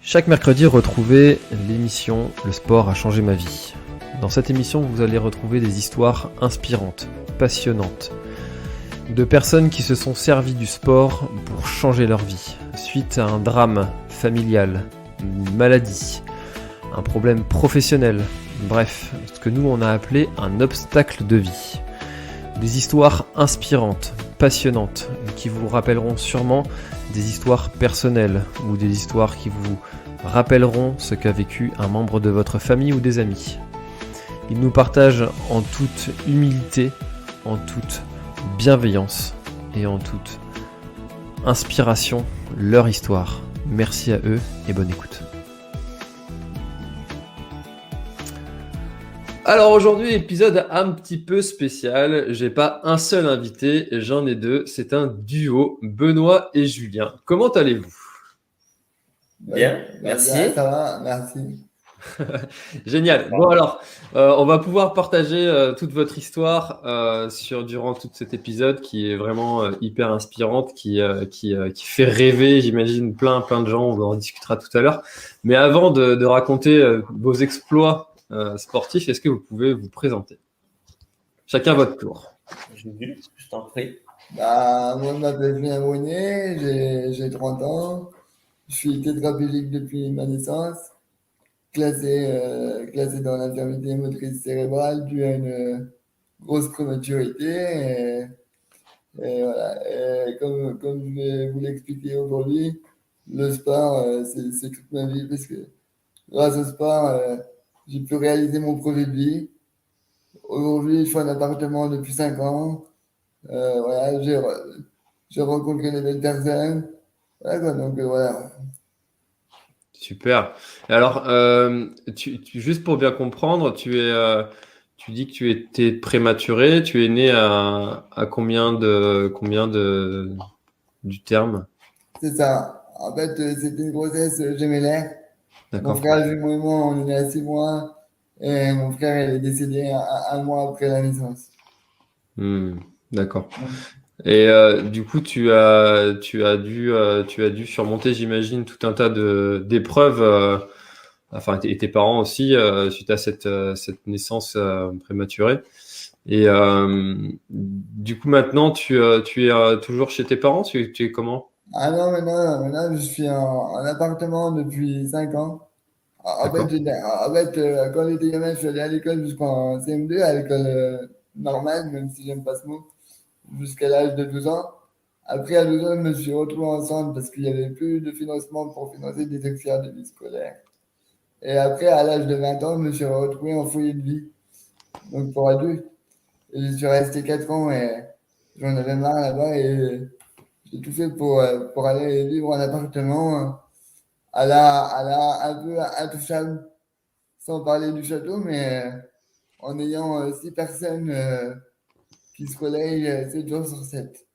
Chaque mercredi, retrouvez l'émission Le sport a changé ma vie. Dans cette émission, vous allez retrouver des histoires inspirantes, passionnantes, de personnes qui se sont servies du sport pour changer leur vie, suite à un drame familial, une maladie, un problème professionnel, bref, ce que nous on a appelé un obstacle de vie. Des histoires inspirantes, passionnantes, qui vous rappelleront sûrement des histoires personnelles ou des histoires qui vous rappelleront ce qu'a vécu un membre de votre famille ou des amis. Ils nous partagent en toute humilité, en toute bienveillance et en toute inspiration leur histoire. Merci à eux et bonne écoute. Alors aujourd'hui, épisode un petit peu spécial. J'ai pas un seul invité, j'en ai deux. C'est un duo, Benoît et Julien. Comment allez-vous ? Bien, merci. Bien, ça va, merci. Génial. Bon alors, on va pouvoir partager toute votre histoire durant tout cet épisode qui est vraiment hyper inspirante, qui fait rêver, j'imagine, plein de gens. On en discutera tout à l'heure. Mais avant de raconter vos exploits sportifs, est-ce que vous pouvez vous présenter ? Chacun votre tour. Je t'en prie. Moi, je m'appelle Julien Brunier, j'ai 30 ans. Je suis tétraplégique depuis ma naissance, classé dans l'infirmité motrice cérébrale dû à une grosse prématurité. Et voilà. Et comme je vais vous l'expliquer aujourd'hui, le sport, c'est toute ma vie parce que grâce au sport, j'ai pu réaliser mon projet de vie. Aujourd'hui, je suis en appartement depuis 5 ans. Voilà, j'ai rencontré des belles personnes. Voilà, quoi, donc voilà. Super. Alors, juste pour bien comprendre, tu dis que tu étais prématuré. Tu es né à combien du terme ? C'est ça. En fait, c'était une grossesse gémellaire. Mon D'accord. frère jumeau et moi, on est né à 6 mois. Et mon frère il est décédé un mois après la naissance. D'accord. Ouais. Et du coup, tu as dû surmonter, j'imagine, tout un tas d'épreuves. Et tes parents aussi, suite à cette naissance prématurée. Et du coup, maintenant, tu es toujours chez tes parents. Tu es comment ? Ah non, maintenant, je suis en appartement depuis 5 ans. D'accord. Quand j'étais gamin, je suis allé à l'école jusqu'en CM2, à l'école normale, même si j'aime pas ce mot, jusqu'à l'âge de 12 ans. Après, à 12 ans, je me suis retrouvé ensemble parce qu'il n'y avait plus de financement pour financer des auxiliaires de vie scolaire. Et après, à l'âge de 20 ans, je me suis retrouvé en foyer de vie, donc pour adultes. Et je suis resté 4 ans et j'en avais marre là-bas et j'ai tout fait pour aller vivre en appartement à la un peu intouchable, sans parler du château, mais en ayant 6 personnes qui se relayent 7 jours sur 7.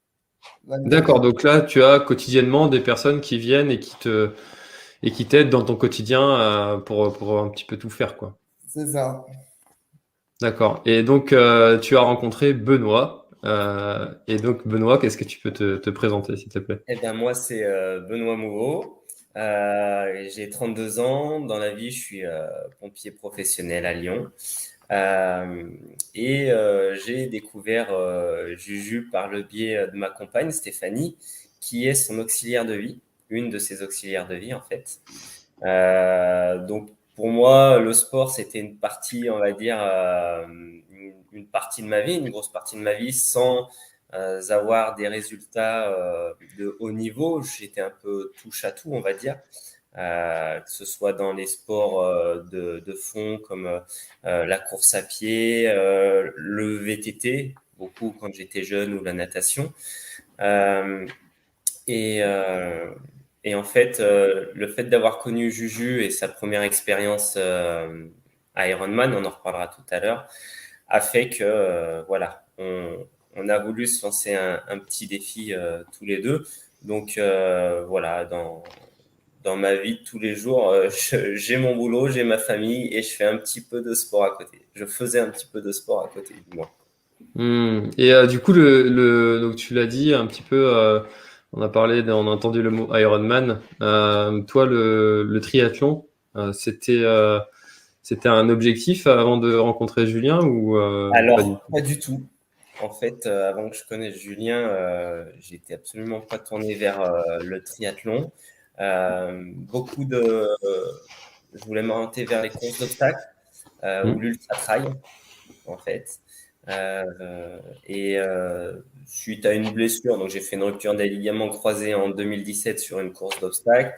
24 D'accord. heures. Donc là, tu as quotidiennement des personnes qui viennent et qui t'aident dans ton quotidien pour un petit peu tout faire, quoi. C'est ça. D'accord. Et donc, tu as rencontré Benoît. Et donc, Benoît, qu'est-ce que tu peux te présenter, s'il te plaît ? Eh bien, moi, c'est Benoît Mouveau. J'ai 32 ans. Dans la vie, je suis pompier professionnel à Lyon. J'ai découvert Juju par le biais de ma compagne, Stéphanie, qui est son auxiliaire de vie, une de ses auxiliaires de vie, en fait. Donc, pour moi, le sport, c'était une partie, on va dire, une partie de ma vie, une grosse partie de ma vie, sans avoir des résultats de haut niveau. J'étais un peu touche à tout, on va dire, que ce soit dans les sports de fond comme la course à pied, le VTT, beaucoup quand j'étais jeune, ou la natation. Euh, et, euh, et en fait, le fait d'avoir connu Juju et sa première expérience à Ironman, on en reparlera tout à l'heure, a fait que voilà, on a voulu se lancer un petit défi tous les deux. Donc voilà, dans ma vie de tous les jours, j'ai mon boulot, j'ai ma famille et je fais un petit peu de sport à côté. Je faisais un petit peu de sport à côté, du moins. Et du coup, donc tu l'as dit un petit peu, On a parlé, on a entendu le mot Ironman. Toi, le triathlon, c'était un objectif avant de rencontrer Julien ou pas du Alors, tout? pas du tout. En fait, avant que je connaisse Julien, j'étais absolument pas tourné vers le triathlon. Beaucoup de, je voulais m'orienter vers les courses d'obstacles ou l'ultra trail, en fait. Et suite à une blessure, donc j'ai fait une rupture des ligaments croisés en 2017 sur une course d'obstacles.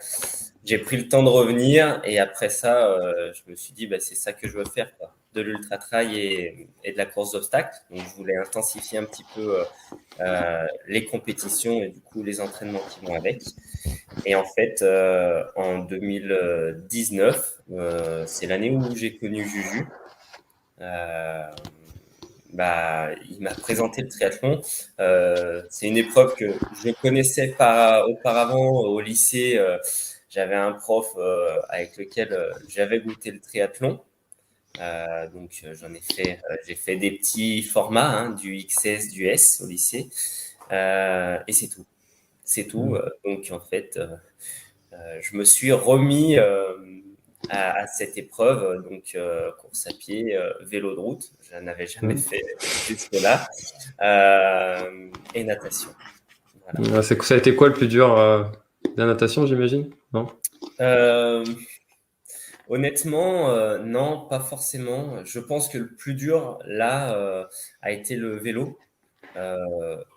J'ai pris le temps de revenir et après ça, je me suis dit, bah, c'est ça que je veux faire, quoi. De l'ultra trail et de la course d'obstacles. Donc, je voulais intensifier un petit peu les compétitions et du coup les entraînements qui vont avec. Et en fait, en 2019, c'est l'année où j'ai connu Juju. Bah, il m'a présenté le triathlon. C'est une épreuve que je connaissais pas auparavant au lycée. J'avais un prof avec lequel j'avais goûté le triathlon. Donc j'en ai fait, j'ai fait des petits formats, hein, du XS, du S au lycée, et c'est tout. C'est tout. Donc en fait, je me suis remis à cette épreuve, donc course à pied, vélo de route. Je n'avais jamais fait jusque-là, et natation. Voilà. Ça a été quoi le plus dur? La natation, j'imagine? Non? Euh, Honnêtement, non, pas forcément. Je pense que le plus dur là a été le vélo.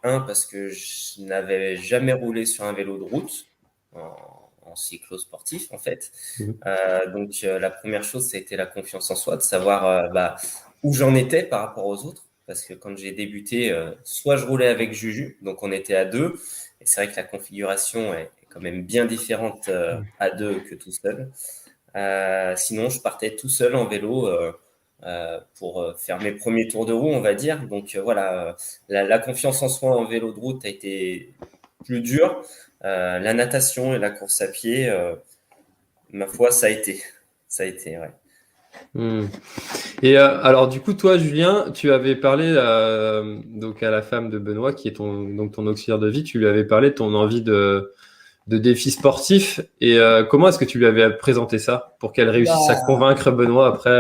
Parce que je n'avais jamais roulé sur un vélo de route en cyclo-sportif en fait. Donc la première chose, c'était la confiance en soi, de savoir où j'en étais par rapport aux autres. Parce que quand j'ai débuté, soit je roulais avec Juju, donc on était à deux, et c'est vrai que la configuration est quand même bien différente à deux que tout seul. Sinon, je partais tout seul en vélo pour faire mes premiers tours de roue, on va dire. Donc voilà, la confiance en soi en vélo de route a été plus dure. La natation et la course à pied, ma foi, ça a été. Ça a été, ouais. Et alors du coup, toi, Julien, tu avais parlé donc à la femme de Benoît, qui est ton auxiliaire de vie, tu lui avais parlé de ton envie de défi sportif. Et comment est-ce que tu lui avais présenté ça pour qu'elle réussisse à Bah, convaincre Benoît après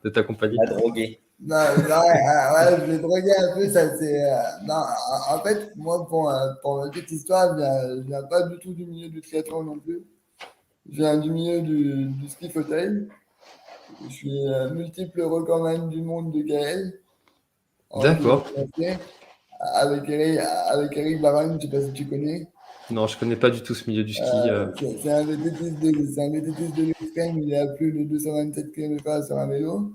de t'accompagner? La droguer. non, ouais, je l'ai drogué un peu, ça c'est. Non, en fait, moi, pour ma petite histoire, je viens pas du tout du milieu du triathlon non plus. Je viens du milieu du ski fauteuil. Je suis multiple recordman du monde de KL en ski D'accord. français avec Eric Barone, je sais pas si tu connais. Non, je connais pas du tout ce milieu du ski. C'est un vététiste de l'extrême, il est à plus de 227 km/h sur un vélo.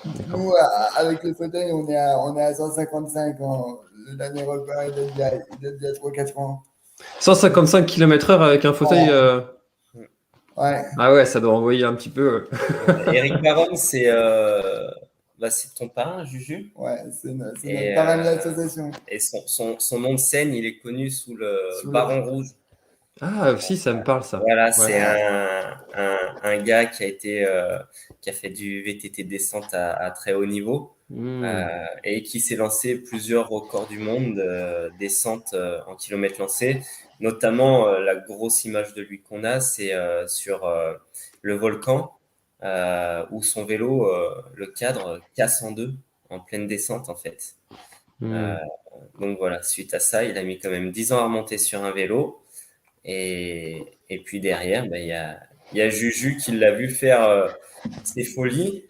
D'accord. Nous, avec le fauteuil, on est à 155 ans. Le dernier record, il date d'il y a 3-4 ans. 155 km/h avec un fauteuil. Ouais, ouais, Ah ouais, ça doit envoyer un petit peu. Eric Baron, c'est ton parrain, Juju. ouais, c'est notre Et, parrain de l'association. et son nom de scène, il est connu sous le Sous le- Baron Rouge. Ah, si, ça me parle ça. Voilà, Ouais. c'est un gars qui a fait du VTT descente à très haut niveau et qui s'est lancé plusieurs records du monde descente en kilomètres lancés. Notamment, la grosse image de lui qu'on a, c'est sur le volcan où son vélo, le cadre, casse en deux en pleine descente en fait. Hmm. Euh, donc voilà, suite à ça, il a mis quand même 10 ans à remonter sur un vélo. Et puis derrière, il y a Juju qui l'a vu faire ses folies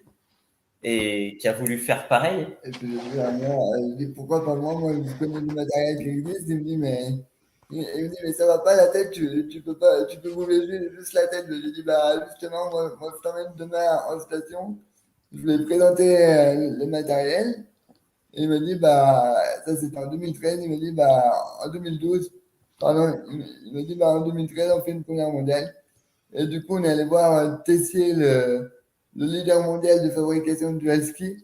et qui a voulu faire pareil. Et puis, j'ai dit, je dis, pourquoi pas moi? Moi, je connais du matériel qui existe. Il me dit, mais ça va pas la tête, tu peux pas, tu peux bouger juste la tête. Je lui dis, bah, justement, moi, je t'emmène demain en station. Je voulais présenter le matériel. Et il me dit, bah, ça c'était en 2013. Il me dit, bah, en 2012, pardon, il me dit, bah, en 2013, on fait une première mondiale. Et du coup, on est allé voir Tessier, le leader mondial de fabrication du ski,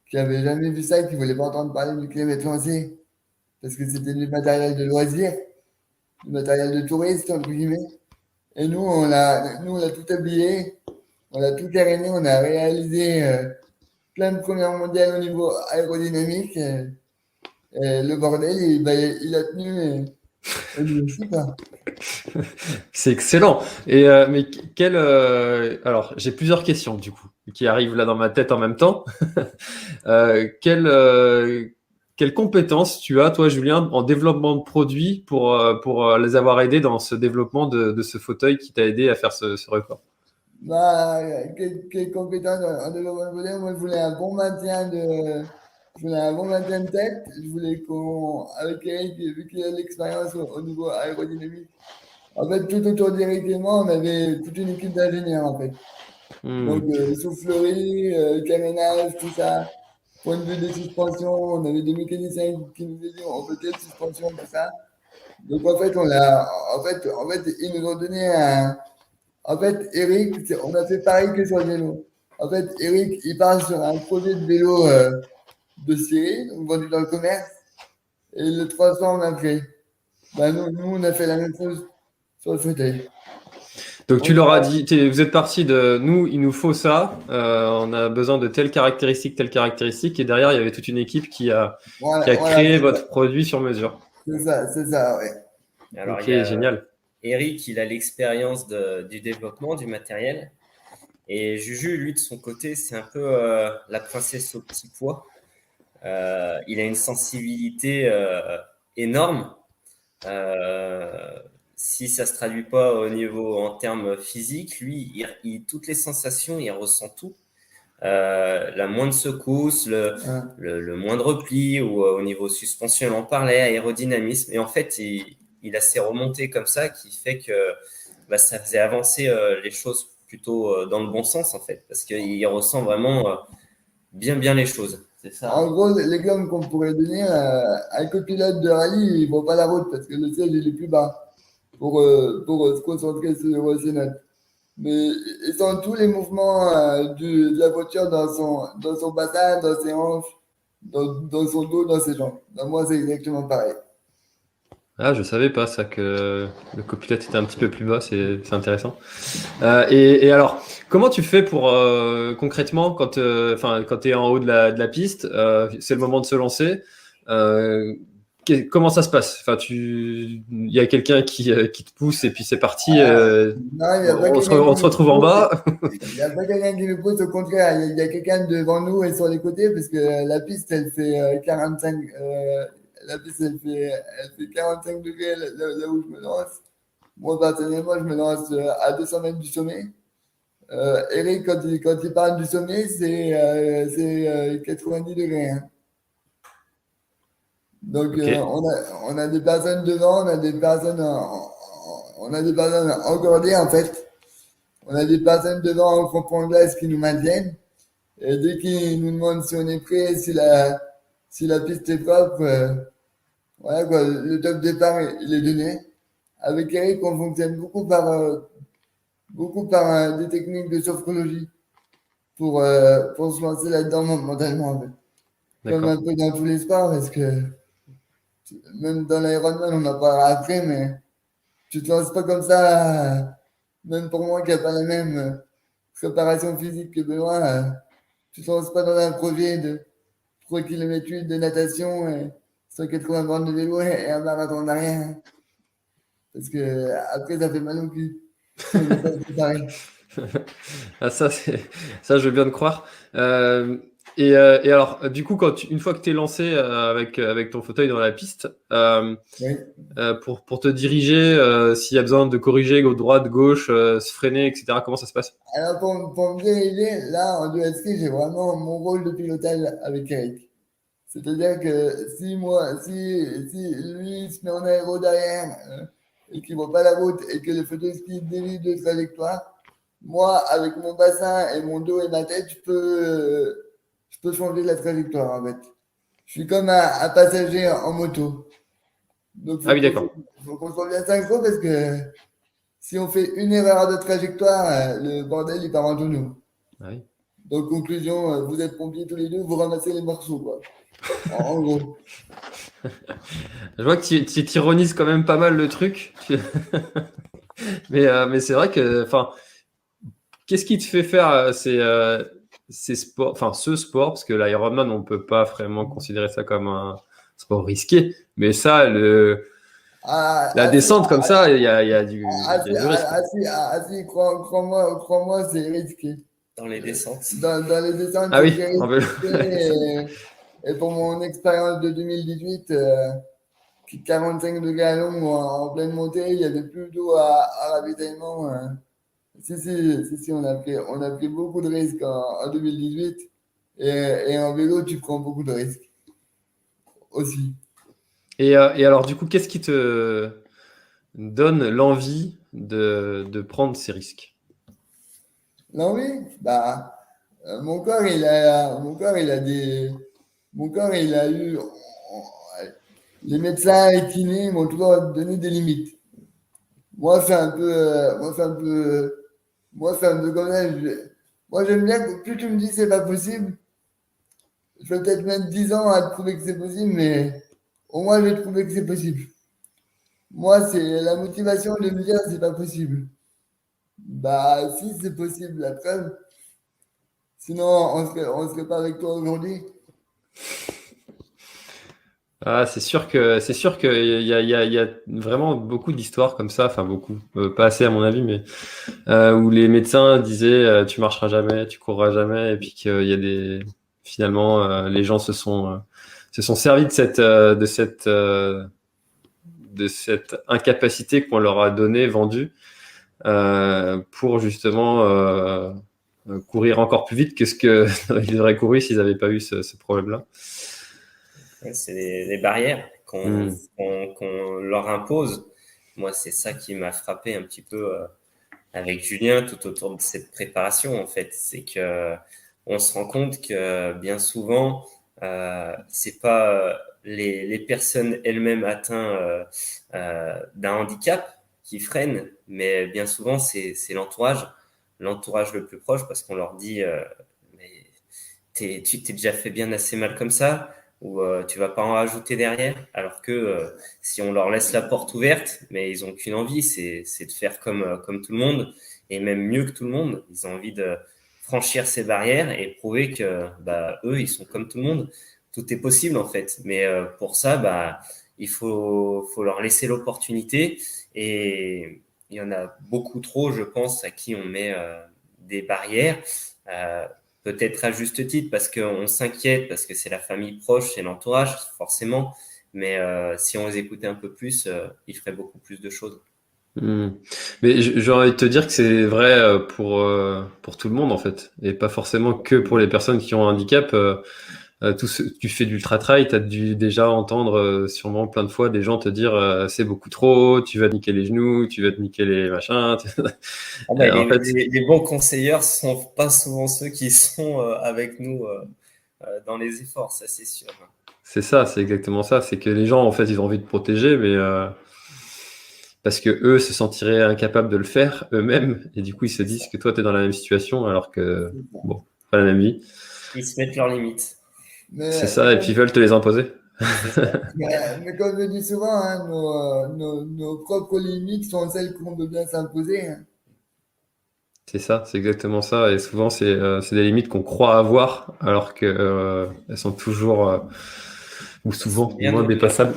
qui avait jamais vu ça, qui voulait pas entendre parler du kilomètre lancé, parce que c'était du matériel de loisir, du matériel de touriste, entre guillemets. Et nous, on a tout habillé, on a tout caréné, on a réalisé plein de premières mondiales au niveau aérodynamique. Et le bordel, il a tenu. Je sais pas. C'est excellent. Mais alors, j'ai plusieurs questions du coup qui arrivent là dans ma tête en même temps. Quelles compétences tu as, toi, Julien, en développement de produits pour les avoir aidés dans ce développement de ce fauteuil qui t'a aidé à faire ce record? Bah, quelles compétences en développement de modèle, moi, je voulais un bon maintien de tête. Je voulais avec Eric, vu qu'il a de l'expérience au niveau aérodynamique, en fait, tout autour d'Eric et moi, on avait toute une équipe d'ingénieurs, en fait. Donc, Hmm. soufflerie, carénage, tout ça. Point de vue des suspensions, on avait des mécaniciens qui nous disaient on veut telle suspension, tout ça. Donc, en fait, ils nous ont donné en fait, Eric, on a fait pareil que sur le vélo. En fait, Eric, il part sur un projet de vélo de série, donc vendu dans le commerce, et il le transforme après. Ben, nous, on a fait la même chose sur le fauteuil. Donc tu On leur as a- dit, vous êtes parti de nous, il nous faut ça, on a besoin de telle caractéristique, et derrière il y avait toute une équipe qui a voilà, créé votre produit sur mesure. c'est ça, ouais. Alors, Ok, il y a génial. Eric, il a l'expérience du développement du matériel. Et Juju, lui, de son côté, c'est un peu la princesse au petit pois. Il a une sensibilité énorme. Euh, Si ça se traduit pas au niveau en termes physiques, lui, toutes les sensations, il ressent tout. La moindre secousse, Hein. le moindre pli, ou au niveau suspension, on en parlait, aérodynamisme. Et en fait, il a ces remontées comme ça qui fait que bah, ça faisait avancer les choses plutôt dans le bon sens, en fait, parce qu'il ressent vraiment bien les choses. C'est En ça. gros, l'exemple qu'on pourrait donner, un copilote de rallye, il ne vaut pas la route parce que le siège il est plus bas pour se concentrer sur ses notes. Mais il sent tous les mouvements de la voiture dans son bassin, dans ses hanches, dans son dos, dans ses jambes. Ben, moi, c'est exactement pareil. Ah, je savais pas ça que le copilote était un petit peu plus bas, c'est intéressant. Et alors, comment tu fais pour concrètement quand tu es en haut de la piste, c'est le moment de se lancer. Comment ça se passe? Il y a quelqu'un qui te pousse et puis c'est parti. Ah, non, il n'y a pas quelqu'un On qui se nous retrouve en pousse. bas. Il n'y a pas quelqu'un qui nous pousse, au contraire. Il y a quelqu'un devant nous et sur les côtés parce que la piste, elle fait 45, la piste, elle fait 45 degrés là où je me lance. Moi, personnellement, je me lance à 200 mètres du sommet. Eric, quand il parle du sommet, c'est 90 degrés, hein. Donc, Ok, on a des personnes devant, on a des personnes encordées, en fait. On a des personnes devant en crampons glace qui nous maintiennent. Et dès qu'ils nous demandent si on est prêt, si la piste est propre, voilà quoi, le top départ, il est donné. Avec Eric, on fonctionne beaucoup par des techniques de sophrologie pour se lancer là-dedans mentalement, en fait. Comme un d'accord. peu dans tous les sports, parce que même dans l'Ironman, on en parlera après, mais tu te lances pas comme ça, même pour moi qui n'a pas la même préparation physique que Benoît, tu te lances pas dans un projet de 3 km 8 de natation et 180 bornes de vélo et un marathon derrière, hein. Parce que après, ça fait mal au cul si on n'est pas préparé. Ah, ça, je veux bien te croire. Et alors, du coup, une fois que tu es lancé avec ton fauteuil dans la piste, Oui. pour te diriger, s'il y a besoin de corriger droite, gauche, se freiner, etc., comment ça se passe? Alors, pour me diriger, là, en dual ski, j'ai vraiment mon rôle de pilotage avec Eric. C'est-à-dire que si lui se met en aéro derrière et qu'il ne voit pas la route et que le feu de ski dévie de trajectoire, moi, avec mon bassin et mon dos et ma tête, je peux changer la trajectoire en fait. Je suis comme un passager en moto. Donc, Ah oui, d'accord. faut qu'on soit bien synchro parce que si on fait une erreur de trajectoire, le bordel, il part en nous. Ah oui. Donc, conclusion, vous êtes pompiers tous les deux, vous ramassez les morceaux, quoi. En gros. Je vois que tu t'ironises quand même pas mal le truc. Mais c'est vrai que, enfin, qu'est-ce qui te fait faire ces sports, enfin ce sport, parce que l'Ironman, on peut pas vraiment considérer ça comme un sport risqué, mais ça, La descente comme ça, il y a du risque. Crois-moi, c'est risqué. Dans les descentes. Dans les descentes, Ah c'est oui, très en vélo. risqué. Et pour mon expérience de 2018, 45 degrés à Londres en pleine montée, il y avait plus d'eau à ravitaillement. Si, on a pris beaucoup de risques en 2018. Et en vélo, tu prends beaucoup de risques aussi. Et alors, du coup, qu'est-ce qui te donne l'envie de prendre ces risques? L'envie, mon corps, il a eu, les médecins et kinés m'ont toujours donné des limites. Moi, c'est un peu, moi, c'est un peu comme ça. Moi, j'aime bien que plus tu me dis c'est pas possible, je vais peut-être mettre 10 ans à te prouver que c'est possible, mais au moins, je vais te prouver que c'est possible. Moi, c'est la motivation de me dire c'est pas possible. Bah, si, c'est possible, la preuve. Sinon, on serait pas avec toi aujourd'hui. Ah, c'est sûr qu'il y a vraiment beaucoup d'histoires comme ça, enfin beaucoup, pas assez à mon avis, mais où les médecins disaient tu marcheras jamais, tu courras jamais, et puis qu'il y a finalement les gens se sont servis de cette incapacité qu'on leur a donnée, vendue, pour justement courir encore plus vite que ce qu'ils auraient couru s'ils n'avaient pas eu ce problème-là. Ouais, c'est les barrières Mm. qu'on leur impose. Moi, c'est ça qui m'a frappé un petit peu avec Julien tout autour de cette préparation, en fait. C'est que on se rend compte que bien souvent, c'est pas les personnes elles-mêmes atteintes d'un handicap qui freinent, mais bien souvent, c'est l'entourage le plus proche, parce qu'on leur dit mais tu t'es déjà fait bien assez mal comme ça, ou tu vas pas en rajouter derrière, alors que si on leur laisse la porte ouverte, mais ils ont qu'une envie, c'est de faire comme tout le monde, et même mieux que tout le monde. Ils ont envie de franchir ces barrières et prouver que bah eux ils sont comme tout le monde. Tout est possible en fait, mais pour ça bah il faut leur laisser l'opportunité, et il y en a beaucoup trop, je pense, à qui on met des barrières. Euh, Peut-être à juste titre, parce qu'on s'inquiète, parce que c'est la famille proche, c'est l'entourage, forcément. Mais si on les écoutait un peu plus, ils feraient beaucoup plus de choses. Mm. Mais j'ai envie de te dire que c'est vrai pour tout le monde en fait, et pas forcément que pour les personnes qui ont un handicap. Tu fais du ultra-trail, tu as dû déjà entendre sûrement plein de fois des gens te dire c'est beaucoup trop, tu vas te niquer les genoux, tu vas te niquer les machins. Ah bah, En fait, les bons conseilleurs sont pas souvent ceux qui sont avec nous dans les efforts, ça c'est sûr. c'est ça, c'est exactement ça. C'est que les gens, en fait, ils ont envie de protéger, mais parce que eux se sentiraient incapables de le faire eux-mêmes, et du coup, ils se C'est disent ça. que toi, tu es dans la même situation, alors que, bon, pas la même vie. Ils se mettent leurs limites. C'est Mais, mais, ça, et puis ils veulent te les imposer. C'est ça. mais comme je dis souvent, hein, nos propres limites sont celles qu'on veut bien s'imposer, hein. C'est ça, c'est exactement ça. Et souvent, c'est des limites qu'on croit avoir, alors que elles sont toujours, ou Elles sont souvent, bien moins au-delà. dépassables.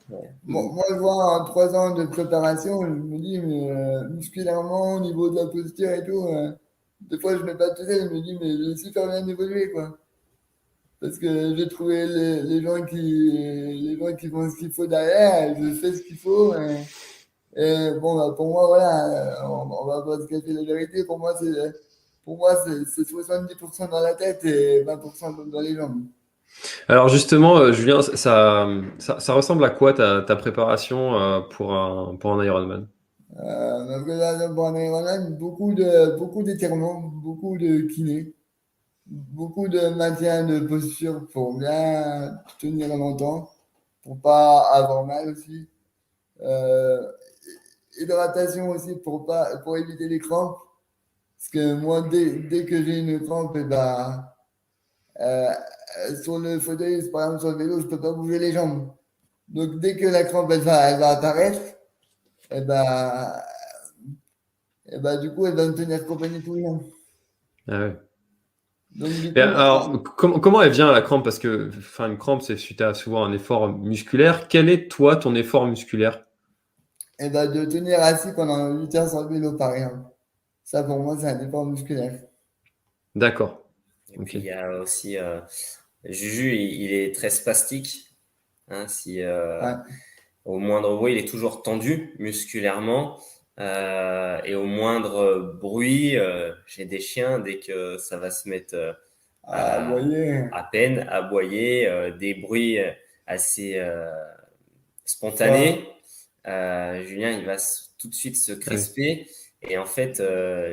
Ouais. Moi, je vois en 3 ans de préparation, je me dis, mais musculairement, au niveau de la posture et tout, des fois, je mets pas tout seul, je me dis, mais je suis super bien évolué, quoi. Parce que j'ai trouvé les gens qui font ce qu'il faut derrière, et je fais ce qu'il faut. Et bon, bah, pour moi, voilà, on va pas se cacher la vérité. Pour moi, c'est 70% dans la tête et 20% dans les jambes. Alors justement, Julien, ça ressemble à quoi ta préparation pour un Ironman? Ma préparation pour un Ironman, beaucoup d'étirements, beaucoup de kiné, beaucoup de maintien de posture pour bien tenir longtemps, pour pas avoir mal aussi. Euh, Hydratation aussi pour éviter les crampes. Parce que moi, dès que j'ai une crampe, et ben, euh, sur le fauteuil, par exemple sur le vélo, je peux pas bouger les jambes. Donc dès que la crampe elle va apparaître, et ben, du coup, elle va me tenir compagnie tout le long. Ah ouais. Donc du Et coup, alors, comment elle vient la crampe? Parce que, enfin, une crampe, c'est suite à souvent un effort musculaire. Quel est toi ton effort musculaire? et ben, de tenir assis pendant 8 heures sur le vélo, par exemple. Ça, pour moi, c'est un effort musculaire. D'accord. Et Ok. puis il y a aussi Juju, il est très spastique. Hein, si Ouais. au moindre bruit, il est toujours tendu musculairement. Et au moindre bruit, j'ai des chiens, dès que ça va se mettre Ah, vous voyez, à peine, aboyer, des bruits assez fort. spontanés, Julien, il va tout de suite se Ah oui. crisper. Et en fait,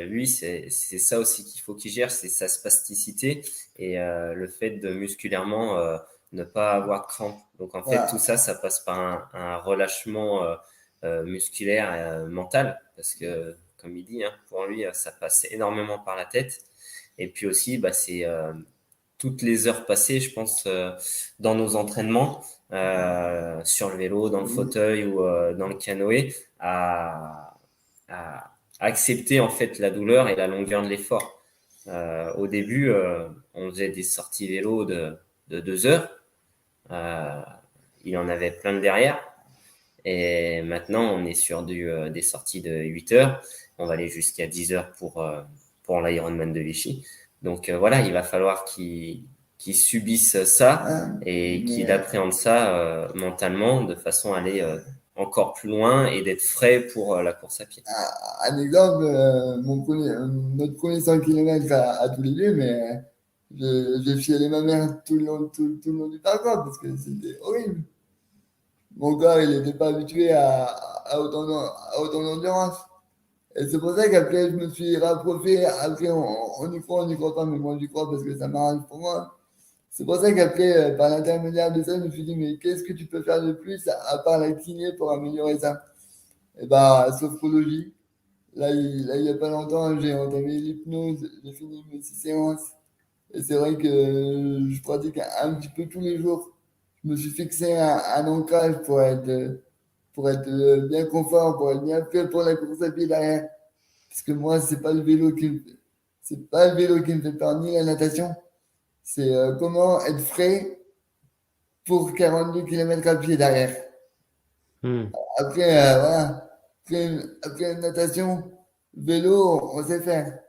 lui, c'est ça aussi qu'il faut qu'il gère, c'est sa spasticité et le fait de musculairement ne pas avoir de crampes. Donc en fait, tout Voilà. ça, ça passe par un relâchement musculaire et mental, parce que, comme il dit, hein, pour lui, ça passe énormément par la tête. Et puis aussi, bah, c'est toutes les heures passées, je pense, dans nos entraînements, sur le vélo, dans le fauteuil ou dans le canoë, à accepter en fait la douleur et la longueur de l'effort. Au début, on faisait des sorties vélo de 2 heures. Euh, il en avait plein de derrière. Et maintenant, on est sur des sorties de 8 heures. On va aller jusqu'à 10 heures pour l'Ironman de Vichy. Donc voilà, il va falloir qu'il subisse ça Hein. et qu'il Mais appréhende ça mentalement de façon à aller encore plus loin et d'être frais pour la course à pied. un exemple, notre premier 100 km à tous les deux, mais j'ai fialé ma mère tout le long du parcours parce que c'était horrible. Mon corps, il n'était pas habitué à autant d'endurance. Et c'est pour ça qu'après, je me suis rapproché. Après, on y croit pas, mais moi, j'y crois parce que ça m'arrange pour moi. C'est pour ça qu'après, par l'intermédiaire de ça, je me suis dit, mais qu'est-ce que tu peux faire de plus à part la kiné pour améliorer ça? Et bah, sophrologie. Là, il y a pas longtemps, j'ai entamé l'hypnose, j'ai fini mes 6 séances. Et c'est vrai que je pratique un petit peu tous les jours. Je me suis fixé un ancrage pour être bien confort, pour être bien prêt pour la course à pied derrière. Parce que moi, c'est pas le vélo qui me fait peur, ni la natation. C'est comment être frais pour 42 km à pied derrière. Hmm. Après, voilà. Après la natation, vélo, on sait faire.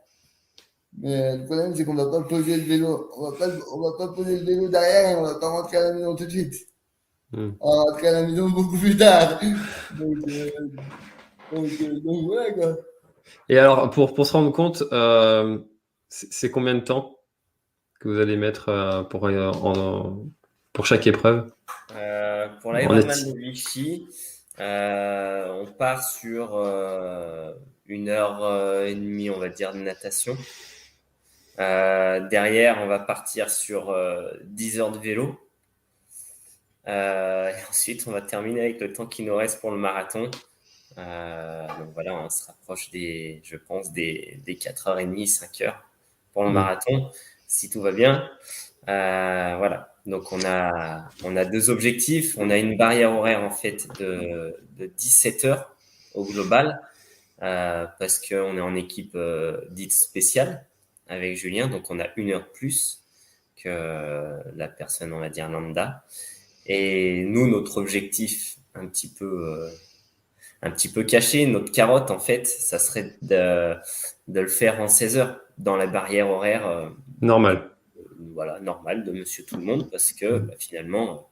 Mais le problème, c'est qu'on va pas poser le vélo. On va pas poser le vélo derrière et on va pas rentrer à la maison tout de suite. Hmm. On va rentrer à la maison beaucoup plus tard. Donc, donc voilà quoi. Et alors, pour se rendre compte, c'est combien de temps que vous allez mettre pour chaque épreuve Pour en l'Ironman esti- de Vichy, on part sur 1 heure et demie, on va dire, de natation. Derrière, on va partir sur 10 heures de vélo. Et ensuite, on va terminer avec le temps qui nous reste pour le marathon. Donc voilà, on se rapproche je pense, des 4h30, 5 heures pour le Hmm. marathon, si tout va bien. Voilà. Donc on a deux objectifs. On a une barrière horaire en fait de 17 heures au global, parce qu'on est en équipe dite spéciale avec Julien. Donc on a 1 heure de plus que la personne, on va dire, lambda. Et nous, notre objectif un petit peu caché, notre carotte, en fait, ça serait de le faire en 16 heures dans la barrière horaire Normal. voilà, normale de Monsieur Tout le Monde, parce que Hmm. bah, finalement,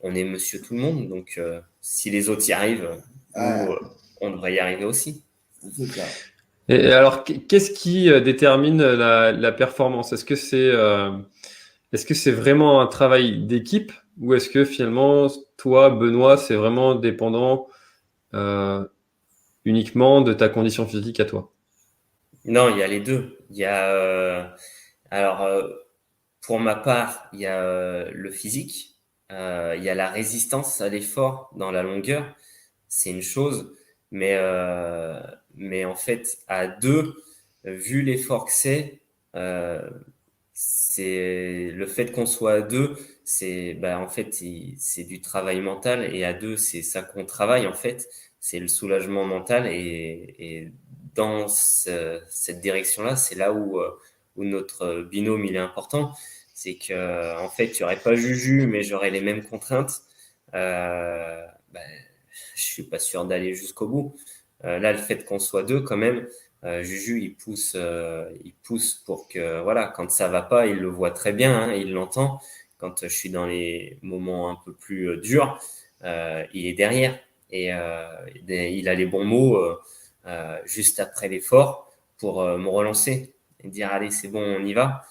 on est Monsieur Tout le Monde. Donc, si les autres y arrivent, nous, Ouais, on devrait y arriver aussi. c'est ça. Et alors, qu'est-ce qui détermine la performance? Est-ce que c'est vraiment un travail d'équipe ou est-ce que finalement, toi, Benoît, c'est vraiment dépendant euh, uniquement de ta condition physique à toi? Non, il y a les deux. Il y a, alors, pour ma part, il y a le physique, il y a la résistance à l'effort dans la longueur, c'est une chose, mais en fait, à deux, vu l'effort que euh, c'est le fait qu'on soit à deux, c'est bah en fait c'est du travail mental et à deux c'est ça qu'on travaille en fait, c'est le soulagement mental et dans cette direction-là, c'est là où notre binôme il est important, c'est que en fait il y aurait pas Juju mais j'aurais les mêmes contraintes, bah, je suis pas sûr d'aller jusqu'au bout. Là, le fait qu'on soit deux, quand même, Juju, il pousse pour que, voilà, quand ça va pas, il le voit très bien, hein, il l'entend. Quand je suis dans les moments un peu plus durs, il est derrière et il a les bons mots juste après l'effort pour me relancer et dire allez, c'est bon, on y va.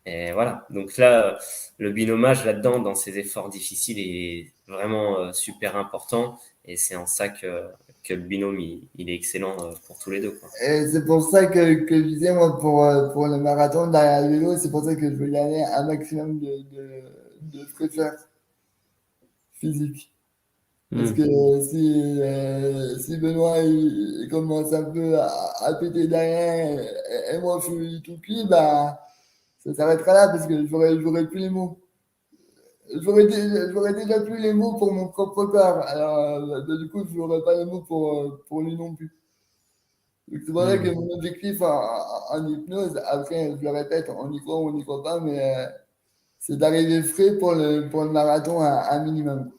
Et voilà. Donc là, le binomage là-dedans, dans ces efforts difficiles, est vraiment super important. Et c'est en ça que le binôme, il est excellent pour tous les deux, quoi. Et c'est pour ça que je disais, moi, pour le marathon derrière le vélo, c'est pour ça que je veux gagner un maximum de fraîcheur physique. Parce que si Benoît il commence un peu à péter derrière et moi je suis tout cuit, bah, ça s'arrêtera là parce que j'aurais plus les mots. J'aurais déjà plus les mots pour mon propre corps. Alors, du coup, je n'aurais pas les mots pour lui non plus. Donc, c'est pour ça que mon objectif en hypnose, après, je le répète, on y croit ou on n'y croit pas, mais c'est d'arriver frais pour le marathon à un minimum.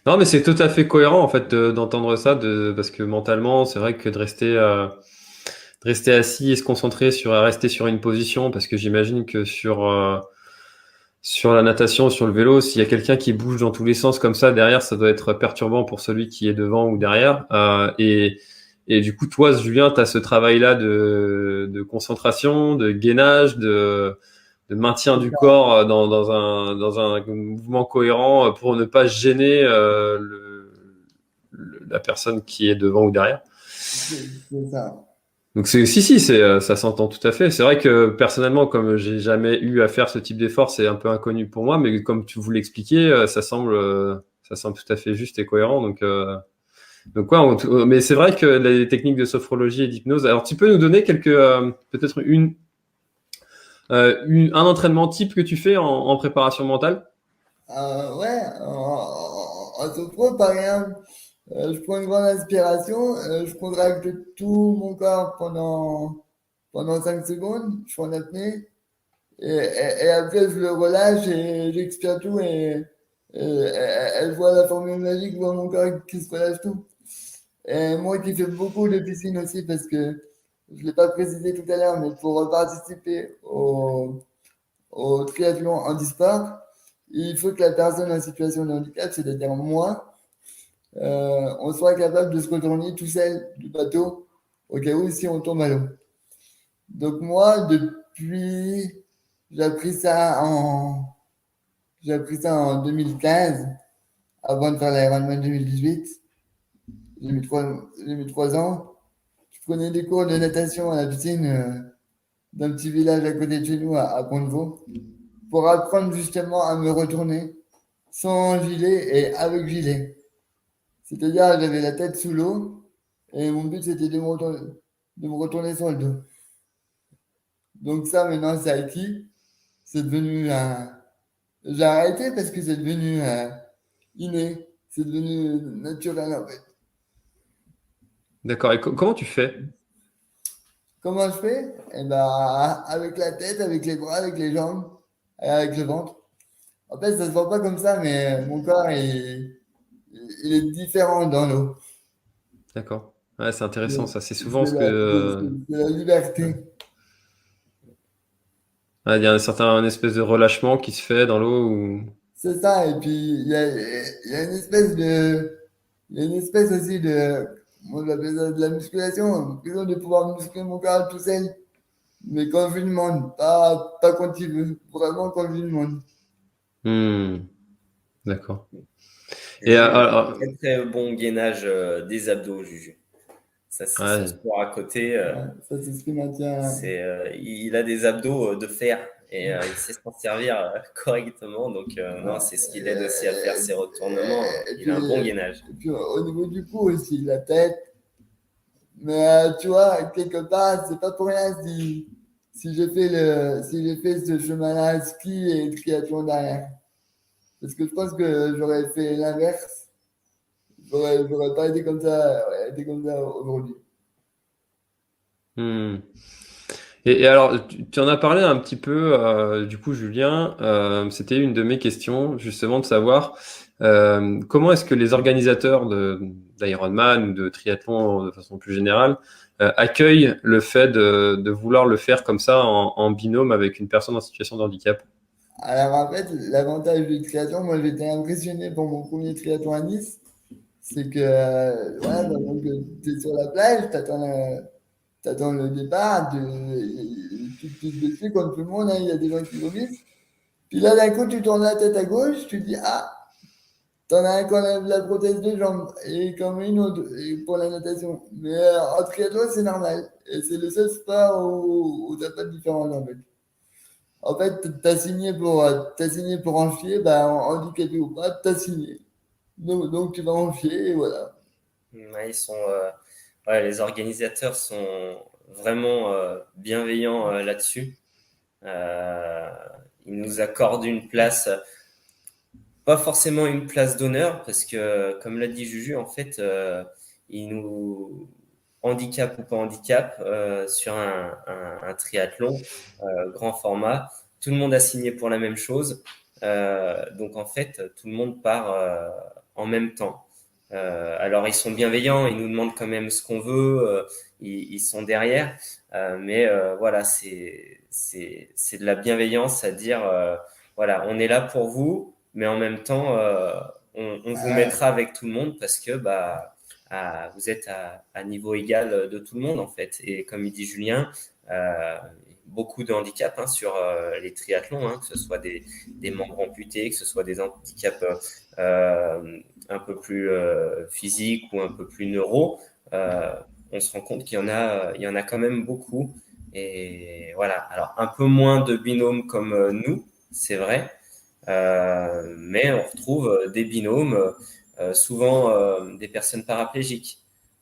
Non, mais c'est tout à fait cohérent en fait d'entendre ça, parce que mentalement, c'est vrai que de rester assis et se concentrer sur rester sur une position, parce que j'imagine que sur la natation, sur le vélo, s'il y a quelqu'un qui bouge dans tous les sens comme ça derrière, ça doit être perturbant pour celui qui est devant ou derrière. Et du coup, toi, Julien, tu as ce travail-là de concentration, de gainage, de maintien du corps dans un mouvement cohérent pour ne pas gêner la personne qui est devant ou derrière. C'est ça. Donc ça s'entend tout à fait. C'est vrai que personnellement, comme j'ai jamais eu à faire ce type d'effort, c'est un peu inconnu pour moi, mais comme tu vous l'expliquais, ça semble tout à fait juste et cohérent. Donc quoi, mais c'est vrai que les techniques de sophrologie et d'hypnose. Alors, tu peux nous donner peut-être un entraînement type que tu fais en préparation mentale? Ouais, en sophro, par exemple, je prends une grande inspiration, je contracte tout mon corps pendant 5 secondes, je fais en apnée, et après je le relâche et j'expire tout, et elle voit la formule magique, voit mon corps qui se relâche tout. Et moi qui fais beaucoup de piscine aussi, parce que je ne l'ai pas précisé tout à l'heure, mais pour participer au triathlon handisport, il faut que la personne en situation de handicap, c'est-à-dire moi, on soit capable de se retourner tout seul du bateau au cas où si on tombe à l'eau. Donc moi, j'ai appris ça en 2015, avant de faire l'Ironman 2018. J'ai mis 3 ans. Je prenais des cours de natation à la piscine d'un petit village à côté de chez nous, à Pont-de-Vaux, pour apprendre justement à me retourner sans gilet et avec gilet. C'est-à-dire, j'avais la tête sous l'eau et mon but c'était de me retourner sur le dos. Donc ça, maintenant, c'est acquis. C'est devenu un... J'ai arrêté parce que c'est devenu inné. C'est devenu naturel, en fait. D'accord. Et comment tu fais? Comment je fais? Eh ben, avec la tête, avec les bras, avec les jambes, et avec le ventre. En fait, ça se voit pas comme ça, mais mon corps, il est différent dans l'eau. D'accord. Ouais, c'est intéressant ça. C'est souvent C'est ce la, que c'est la liberté. ouais, il y a un espèce de relâchement qui se fait dans l'eau ou C'est ça, et puis il y a une espèce il y a une espèce aussi moi j'appelle ça de la musculation, l'impression de pouvoir muscler mon corps tout seul, mais quand je lui demande, pas quand il veut, vraiment quand je lui demande. Hmm, d'accord. Et Juju, il a alors, un très très bon gainage des abdos, Juju. Ça, c'est son ouais, sport à côté. Ouais, ça c'est ce qui maintient. Il a des abdos de fer et il sait s'en servir correctement. Donc, non, c'est ce qui l'aide aussi à faire ses retournements. Et Il a un bon gainage. puis au niveau du cou aussi, la tête. Mais tu vois, quelque part, c'est pas pour rien si j'ai fait ce chemin-là, ski et triathlon derrière. Parce que je pense que j'aurais fait l'inverse. J'aurais pas été comme ça aujourd'hui. hmm. Et alors, tu en as parlé un petit peu, du coup, Julien, c'était une de mes questions, justement, de savoir Comment est-ce que les organisateurs d'Ironman ou de triathlon de façon plus générale accueillent le fait de vouloir le faire comme ça en binôme avec une personne en situation de handicap? Alors en fait, l'avantage du triathlon, moi j'étais impressionné pour mon premier triathlon à Nice, c'est que voilà, donc, tu es sur la plage, t'attends le départ, tu te piques dessus comme tout le monde, hein, il y a des gens qui vomissent. Puis là, d'un coup, tu tournes la tête à gauche, tu te dis, ah, t'en as un qui enlève la prothèse de jambe, et comme une autre, et pour la natation. Mais en triathlon, c'est normal. Et c'est le seul sport où t'as pas de différence, en fait. En fait, t'as signé pour en fier, bah, handicapé ou pas, t'as signé. Donc tu vas en fier, et voilà. Ouais, les organisateurs sont vraiment bienveillants là-dessus. Euh, Ils nous accordent une place, pas forcément une place d'honneur, parce que, comme l'a dit Juju, en fait, ils nous handicap ou pas handicap sur un triathlon grand format. Tout le monde a signé pour la même chose. Donc, en fait, tout le monde part en même temps. Alors, ils sont bienveillants, ils nous demandent quand même ce qu'on veut, ils sont derrière. Mais voilà, c'est de la bienveillance à dire, voilà, on est là pour vous, mais en même temps, on vous mettra avec tout le monde parce que vous êtes à niveau égal de tout le monde, en fait. Et comme il dit Julien, beaucoup de handicaps sur les triathlons, que ce soit des membres amputés, que ce soit des handicaps un peu plus physiques ou un peu plus neuro. On se rend compte il y en a quand même beaucoup. Et voilà. Alors, un peu moins de binômes comme nous, c'est vrai. Mais on retrouve des binômes, souvent des personnes paraplégiques,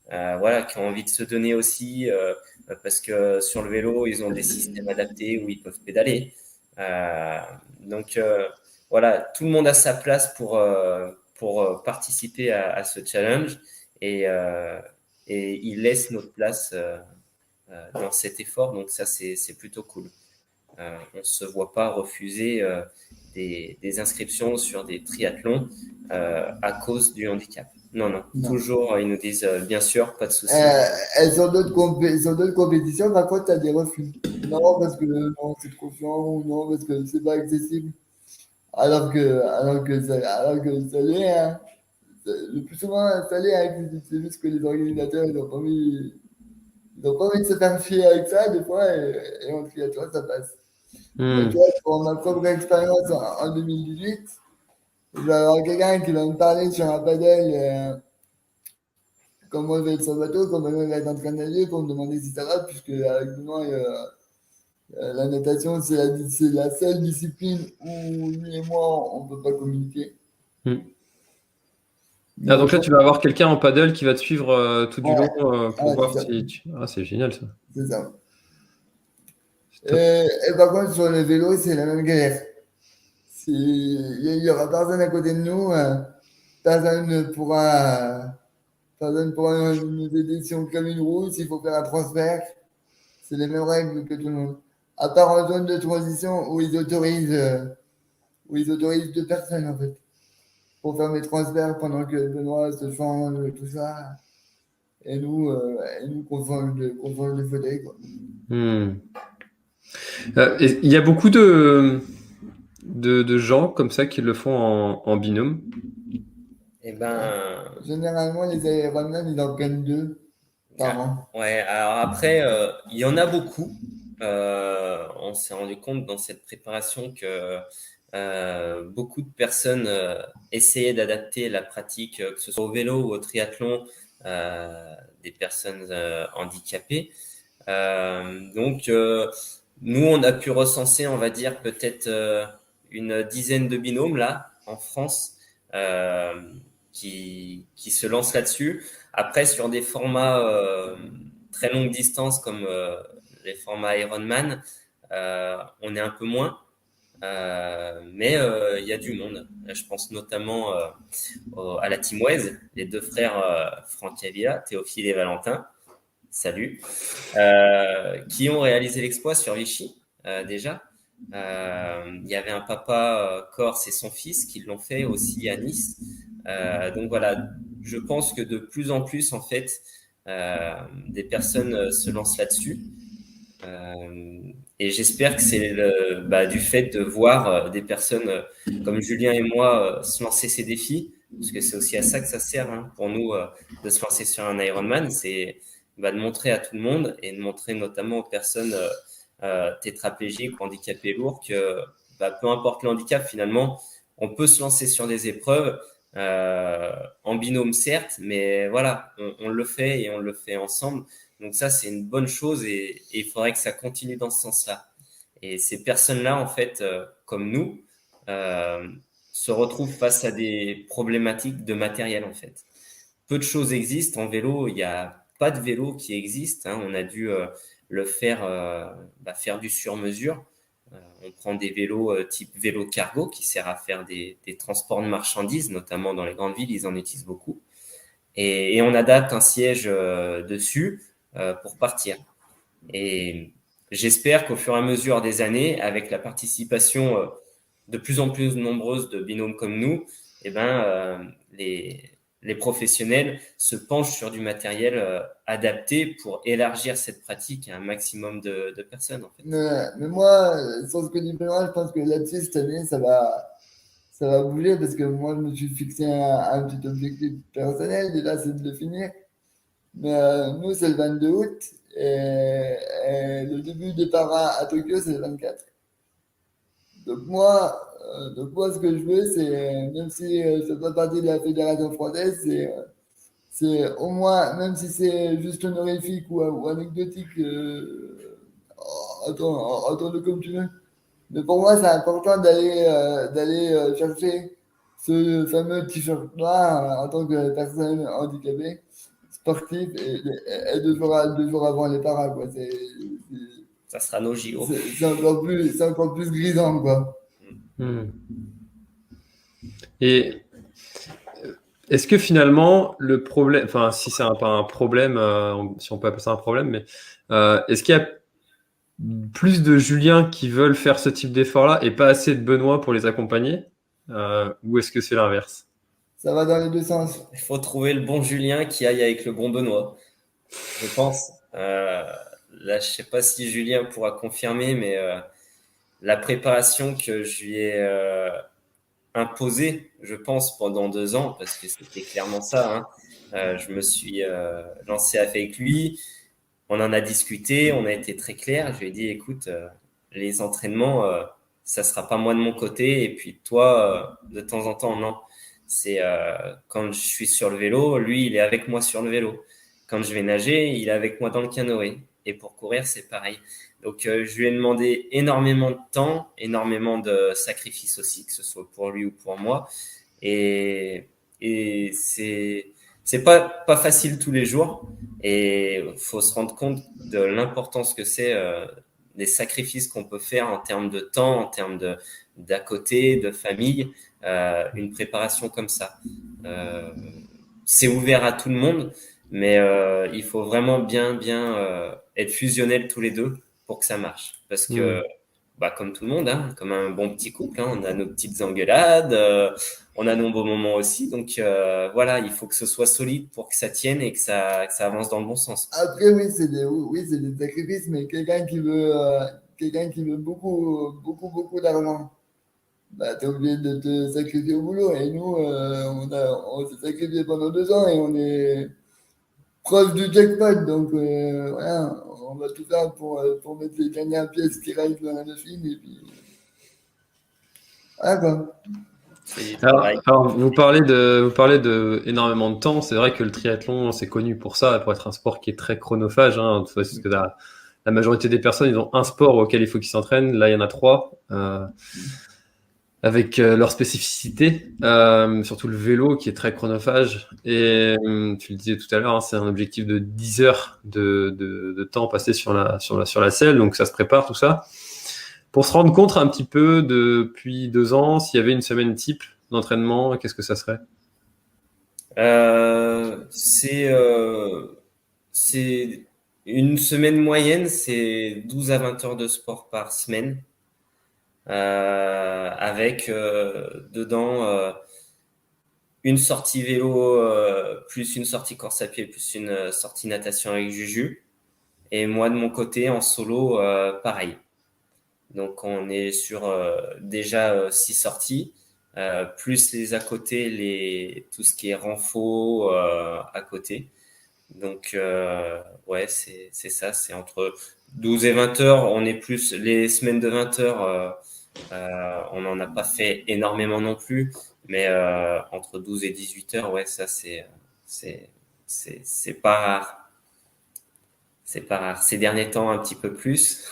voilà, qui ont envie de se donner aussi, parce que sur le vélo, ils ont des systèmes adaptés où ils peuvent pédaler. Euh, donc voilà, tout le monde a sa place pour participer à ce challenge et il laisse notre place dans cet effort. Donc ça, c'est plutôt cool. On ne se voit pas refuser des inscriptions sur des triathlons à cause du handicap. Non, non. Non. Toujours, ils nous disent bien sûr, pas de souci. Sur d'autres compétitions, par contre, tu as des refus. Non, parce que non, c'est trop chiant, ou non, parce que c'est pas accessible. Alors que ça l'est, hein. Le plus souvent, ça l'est accessible. C'est juste que les organisateurs, ils ont pas envie de se faire fier avec ça, des fois, et en triathlon, ça passe. Mais tu vois, pour ma propre expérience en 2018, je vais avoir quelqu'un qui va me parler sur un paddle, comment je vais être sur le bateau, comment je vais être en train de nager, pour me demander si ça va, puisque avec moi, la natation, c'est la seule discipline où lui et moi, on ne peut pas communiquer. Ah, donc là, Donc, tu vas avoir quelqu'un en paddle qui va te suivre tout du ouais, long pour voir c'est ça. si tu... Ah, c'est génial ça. C'est ça. C'est top. Et par contre, sur le vélo, c'est la même galère. Il y aura personne à côté de nous, personne ne pourra, personne pourra nous aider si on clame une roue, s'il faut faire un transfert. C'est les mêmes règles que tout le monde. À part en zone de transition où ils autorisent deux personnes, en fait, pour faire mes transferts pendant que Benoît se change, tout ça. Et nous qu'on change de fauteuil, quoi. Et il y a beaucoup de gens comme ça qui le font en binôme. Eh ben, Généralement, les Ironman, ils en prennent deux par an. ouais. Alors après, il y en a beaucoup. On s'est rendu compte dans cette préparation que beaucoup de personnes essayaient d'adapter la pratique, que ce soit au vélo ou au triathlon, des personnes handicapées. Donc, nous, on a pu recenser, on va dire, peut-être une dizaine de binômes là en France euh, qui se lancent là-dessus. Après, sur des formats très longue distance comme les formats Ironman, on est un peu moins. Mais il y a du monde. Je pense notamment à la Team Waze, les deux frères Franck Avila, Théophile et Valentin. Salut, qui ont réalisé l'exploit sur Vichy déjà. Il y avait un papa corse et son fils qui l'ont fait aussi à Nice. Donc voilà, je pense que de plus en plus, en fait, des personnes se lancent là-dessus. Et j'espère que c'est du fait de voir des personnes comme Julien et moi se lancer ces défis, parce que c'est aussi à ça que ça sert pour nous de se lancer sur un Ironman, c'est de montrer à tout le monde et de montrer notamment aux personnes tétraplégiques ou handicapées lourds que peu importe le handicap, finalement, on peut se lancer sur des épreuves en binôme certes, mais voilà, on le fait et on le fait ensemble. Donc ça, c'est une bonne chose et il faudrait que ça continue dans ce sens-là. Et ces personnes-là, en fait, comme nous, euh, se retrouvent face à des problématiques de matériel, en fait. Peu de choses existent en vélo. Il n'y a pas de vélo qui existe. On a dû le faire, faire du sur-mesure. On prend des vélos type vélo cargo qui sert à faire des transports de marchandises, notamment dans les grandes villes, ils en utilisent beaucoup. Et on adapte un siège dessus pour partir. Et j'espère qu'au fur et à mesure des années, avec la participation de plus en plus nombreuse de binômes comme nous, les professionnels se penchent sur du matériel adapté pour élargir cette pratique à un maximum de personnes. En fait. Mais moi, sans ce que du pénal, je pense que là-dessus, cette année, ça va bouger parce que moi, je me suis fixé un petit objectif personnel. Déjà, c'est de le finir. Mais nous, c'est le 22 août et le début des paras à Tokyo, c'est le 24. Donc moi, ce que je veux, c'est, même si je fais pas partie de la fédération française, c'est au moins, même si c'est juste honorifique ou anecdotique, attends-le comme tu veux. Mais pour moi, c'est important d'aller chercher ce fameux t-shirt noir en tant que personne handicapée, sportive, et 2 jours avant les paras, quoi. Ça sera nos JO. C'est encore plus grisant, quoi. Et est-ce que finalement, le problème, enfin, si c'est pas un problème, si on peut appeler ça un problème, mais est-ce qu'il y a plus de Julien qui veulent faire ce type d'effort-là et pas assez de Benoît pour les accompagner, ou est-ce que c'est l'inverse? Ça va dans les deux sens. Il faut trouver le bon Julien qui aille avec le bon Benoît, je pense. Là, je sais pas si Julien pourra confirmer, mais la préparation que je lui ai imposée, je pense, pendant 2 ans, parce que c'était clairement ça. Je me suis lancé avec lui. On en a discuté, on a été très clair. Je lui ai dit, écoute, les entraînements, ça sera pas moi de mon côté. Et puis toi, de temps en temps, non. C'est quand je suis sur le vélo, lui, il est avec moi sur le vélo. Quand je vais nager, il est avec moi dans le canoë. Et pour courir, c'est pareil. Donc, je lui ai demandé énormément de temps, énormément de sacrifices aussi, que ce soit pour lui ou pour moi. Et c'est pas facile tous les jours. Et il faut se rendre compte de l'importance que c'est des sacrifices qu'on peut faire en termes de temps, en termes d'à côté, de famille, une préparation comme ça. C'est ouvert à tout le monde, mais il faut vraiment bien être fusionnels tous les deux pour que ça marche. Parce que, comme tout le monde, comme un bon petit couple, on a nos petites engueulades, on a nos beaux moments aussi. Donc voilà, il faut que ce soit solide pour que ça tienne et que ça avance dans le bon sens. Après, oui, c'est des sacrifices, mais quelqu'un qui veut beaucoup d'argent, bah, t'es obligé de te sacrifier au boulot. Et nous, on s'est sacrifié pendant 2 ans et on est proche du jackpot. Donc, voilà, on va tout faire pour mettre les dernières pièces qui restent dans la machine. Et puis, voilà, quoi. Alors, vous parlez de énormément de temps. C'est vrai que le triathlon, c'est connu pour ça, pour être un sport qui est très chronophage. Parce que la majorité des personnes, ils ont un sport auquel il faut qu'ils s'entraînent. Là, il y en a 3, avec leurs spécificités. Surtout le vélo, qui est très chronophage. Et tu le disais tout à l'heure, c'est un objectif de 10 heures de temps passé sur la selle. Donc, ça se prépare, tout ça. Pour se rendre compte un petit peu depuis 2 ans, s'il y avait une semaine type d'entraînement, qu'est-ce que ça serait? C'est une semaine moyenne, c'est 12 à 20 heures de sport par semaine. avec dedans une sortie vélo, plus une sortie course à pied, plus une sortie natation avec Juju. Et moi, de mon côté, en solo, pareil. Donc, on est sur déjà 6 sorties, plus les à côté, tout ce qui est renfo à côté. Donc, ouais, c'est ça. C'est entre 12 et 20 heures. On est plus les semaines de 20 heures. On n'en a pas fait énormément non plus, mais entre 12 et 18 heures, ouais, ça c'est pas rare. C'est pas rare. Ces derniers temps, un petit peu plus,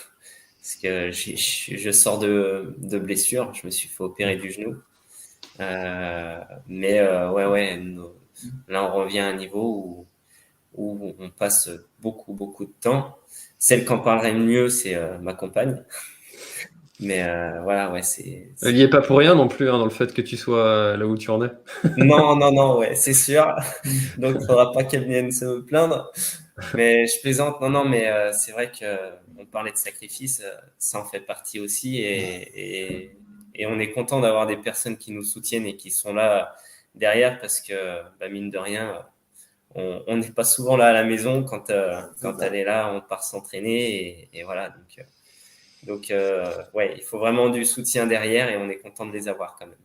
parce que je sors de blessure. Je me suis fait opérer du genou. Mais ouais, là on revient à un niveau où on passe beaucoup de temps. Celle qui en parlerait le mieux, c'est ma compagne. Mais voilà, ouais, Il n'y est pas pour rien non plus dans le fait que tu sois là où tu en es. Non, ouais, c'est sûr. Donc, il faudra pas qu'elle vienne se plaindre. Mais je plaisante. Non, mais c'est vrai que on parlait de sacrifice, ça en fait partie aussi, et on est content d'avoir des personnes qui nous soutiennent et qui sont là derrière, parce que bah, mine de rien, on n'est pas souvent là à la maison quand elle est là, on part s'entraîner et voilà. Donc ouais, il faut vraiment du soutien derrière et on est content de les avoir quand même.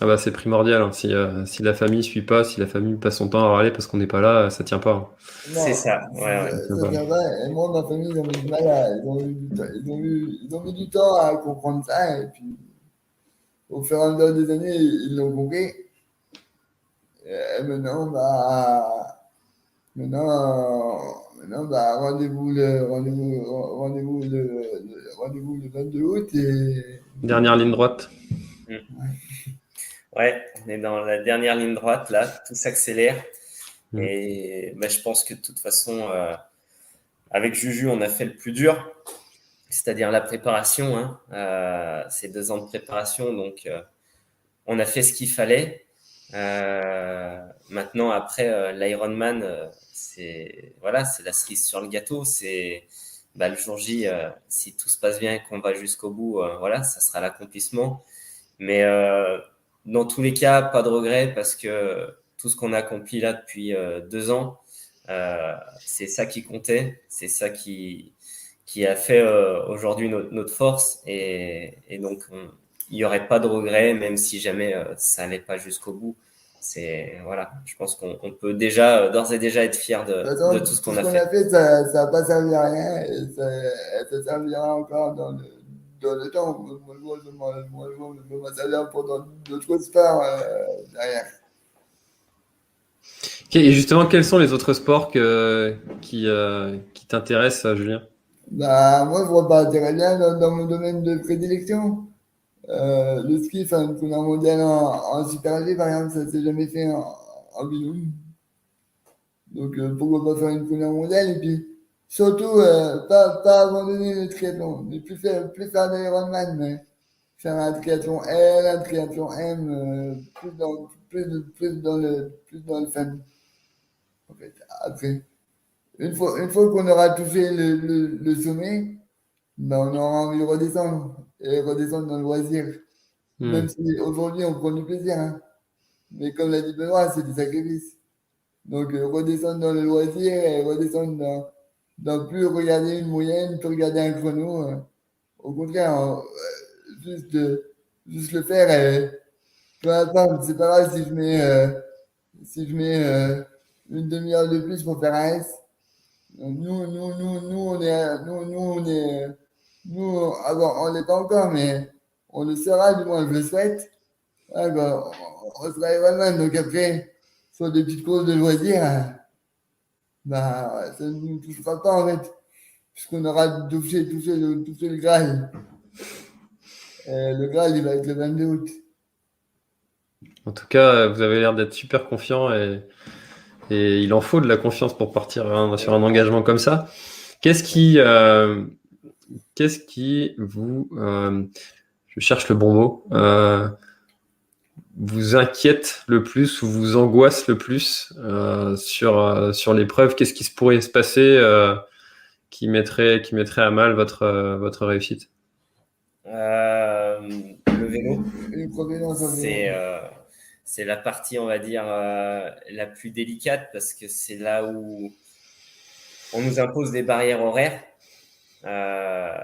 Ah bah c'est primordial, hein. Si la famille suit pas, si la famille passe son temps à râler parce qu'on n'est pas là, ça tient pas, hein. C'est Non, ça, ouais. ça tient pas. Et moi, ma famille, ils ont mis du mal ils ont mis du temps à comprendre ça. Et puis, au fur et à mesure des années, ils l'ont compris. Et maintenant, bah, rendez-vous le 22 août et Dernière ligne droite. Ouais, on est dans la dernière ligne droite, là, tout s'accélère. Mm. Et bah, je pense que de toute façon, avec Juju, on a fait le plus dur, c'est-à-dire la préparation, hein. C'est 2 ans de préparation, donc on a fait ce qu'il fallait. Maintenant, après, l'Ironman, c'est voilà, c'est la cerise sur le gâteau. C'est bah, le jour J, si tout se passe bien et qu'on va jusqu'au bout, voilà, ça sera l'accomplissement. Mais dans tous les cas, pas de regret, parce que tout ce qu'on a accompli là depuis 2 ans, c'est ça qui comptait, c'est ça qui a fait aujourd'hui notre force, et donc il n'y aurait pas de regret, même si jamais ça n'allait pas jusqu'au bout. C'est voilà, je pense qu'on peut déjà d'ores et déjà être fier de toute de façon, tout ce tout qu'on ce a qu'on a fait. fait, ça n'a pas servi à rien et ça servira encore dans le temps. Ça va servir pour d'autres sports derrière. Ok, et justement, quels sont les autres sports qui t'intéressent, Julien? Bah, moi, je vois pas très bien dans mon domaine de prédilection. Le ski, faire une première mondiale en Super G, par exemple, ça s'est jamais fait en binôme. Donc, pourquoi pas faire une première mondiale et puis surtout, pas abandonner le triathlon, ne plus faire d'Ironman, mais faire un triathlon L, un triathlon M, plus dans le fun. En fait, après, une fois qu'on aura touché le sommet, ben, on aura envie de redescendre et redescendre dans le loisir. Hmm. Même si aujourd'hui on prend du plaisir, hein. Mais comme l'a dit Benoît, c'est du sacrifice. Donc, redescendre dans le loisir et redescendre dans plus regarder une moyenne, plus regarder un chrono. Au contraire, juste, juste le faire et peu importe, c'est pas grave si je mets une demi-heure de plus pour faire un S. On est, on l'est pas encore, mais on le sera, du moins, je le souhaite. Ouais, bah, on sera Ironman, donc après, sur des petites courses de loisirs, bah, ça ne nous touchera pas, en fait, puisqu'on aura touché le Graal. Le Graal, il va être le 22 août. En tout cas, vous avez l'air d'être super confiant et il en faut de la confiance pour partir sur un engagement comme ça. Qu'est-ce qui vous, je cherche le bon mot, vous inquiète le plus ou vous angoisse le plus sur l'épreuve? Qu'est-ce qui pourrait se passer qui mettrait à mal votre réussite? Le vélo, Une provenance en c'est vélo. c'est la partie, on va dire, la plus délicate parce que c'est là où on nous impose des barrières horaires. Euh,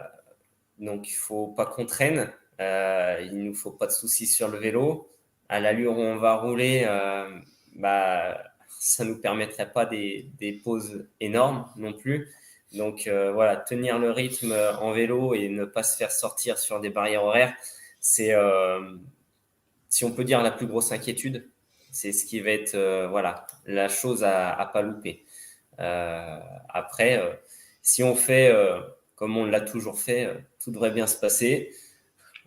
donc, il faut pas qu'on traîne. Il nous faut pas de soucis sur le vélo. À l'allure où on va rouler, bah, ça nous permettrait pas des pauses énormes non plus. Donc voilà, tenir le rythme en vélo et ne pas se faire sortir sur des barrières horaires, c'est, si on peut dire, la plus grosse inquiétude. C'est ce qui va être voilà, la chose à pas louper. Après, si on fait comme on l'a toujours fait, tout devrait bien se passer.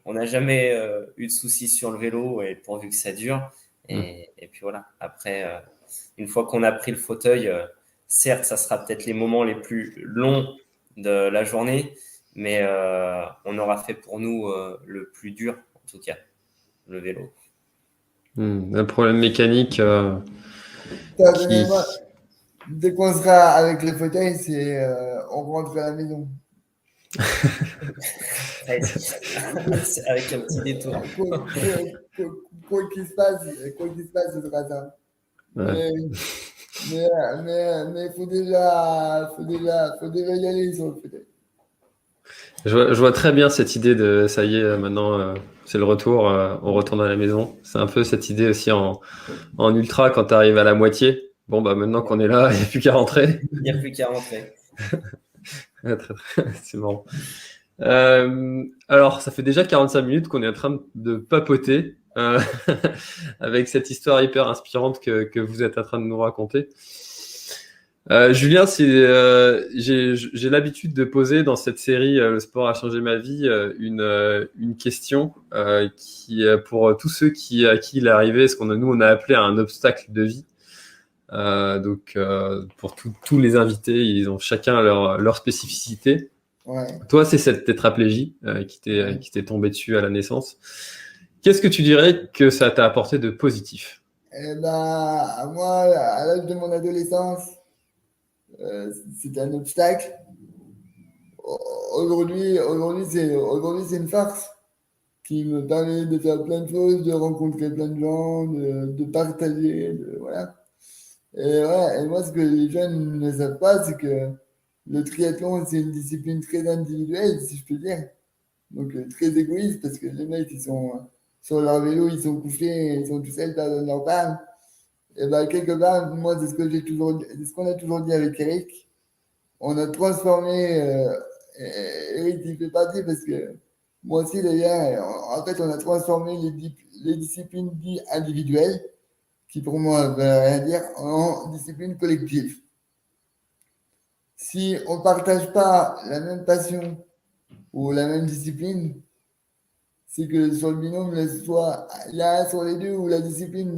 On n'a jamais eu de soucis sur le vélo et pourvu que ça dure. Et puis voilà. Après, une fois qu'on a pris le fauteuil, certes, ça sera peut-être les moments les plus longs de la journée, mais on aura fait pour nous le plus dur, en tout cas, le vélo. Un problème mécanique qui. Personnellement, dès qu'on sera avec le fauteuil, on rentre à la maison. Avec un petit détour. Quoi qu'il se passe, ce sera ça. Ouais. Mais faut déjà y aller sur le fauteuil. Je vois très bien cette idée de ça y est, maintenant c'est le retour, on retourne à la maison. C'est un peu cette idée aussi en ultra quand tu arrives à la moitié. Bon, bah maintenant qu'on est là, il n'y a plus qu'à rentrer. Il n'y a plus qu'à rentrer. C'est marrant. Alors, ça fait déjà 45 minutes qu'on est en train de papoter avec cette histoire hyper inspirante que vous êtes en train de nous raconter. Julien, j'ai l'habitude de poser dans cette série Le sport a changé ma vie une question qui pour tous ceux à qui il est arrivé, ce nous on a appelé un obstacle de vie. Donc pour tous les invités, ils ont chacun leur spécificité. Ouais. Toi, c'est cette tétraplégie qui t'est tombée dessus à la naissance. Qu'est-ce que tu dirais que ça t'a apporté de positif? Eh ben, moi, à l'âge de mon adolescence, c'était un obstacle. Aujourd'hui, c'est une farce qui me permet de faire plein de choses, de rencontrer plein de gens, de partager, voilà. Et moi, ce que les jeunes ne savent pas, c'est que le triathlon, c'est une discipline très individuelle, si je peux dire. Donc, très égoïste, parce que les mecs, ils sont sur leur vélo, ils sont couchés, ils sont tout seuls, personne ne leur parle. Et ben, quelque part, moi, c'est ce qu'on a toujours dit avec Eric. On a transformé, Eric, il fait partie parce que moi aussi, d'ailleurs, en fait, on a transformé les disciplines dites individuelles, qui pour moi ne veulent rien dire, en disciplines collectives. Si on ne partage pas la même passion ou la même discipline, c'est que sur le binôme, soit il y a un sur les deux où la discipline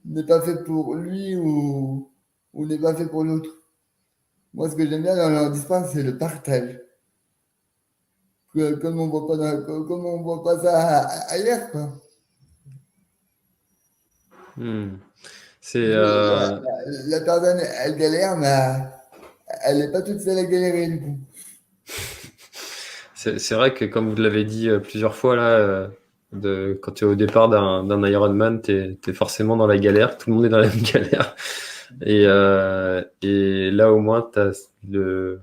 n'est pas faite pour lui ou n'est pas faite pour l'autre. Moi, ce que j'aime bien dans leur discours, c'est le partage. Comme on voit pas comme on voit pas ça ailleurs, quoi. C'est La personne, elle galère, mais elle n'est pas toute seule à galérer, du coup. c'est vrai que comme vous l'avez dit plusieurs fois là, quand tu es au départ d'un Ironman, t'es forcément dans la galère. Tout le monde est dans la même galère. Et là au moins t'as le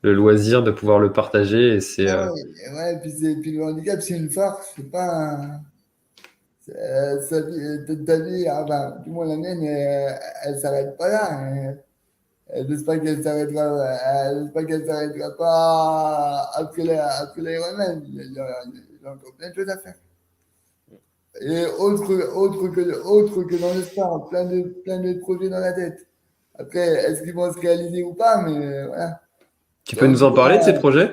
loisir de pouvoir le partager et c'est Ouais, puis le handicap, c'est une force, c'est pas un. Ta vie, enfin, du moins la mienne, elle s'arrête pas là. Hein. J'espère qu'elle s'arrêtera pas après l'Ironman. Il y a encore plein de choses à faire. Et autre que dans le sport, plein de projets dans la tête. Après, est-ce qu'ils vont se réaliser ou pas, mais voilà. Tu peux nous en parler de ces projets?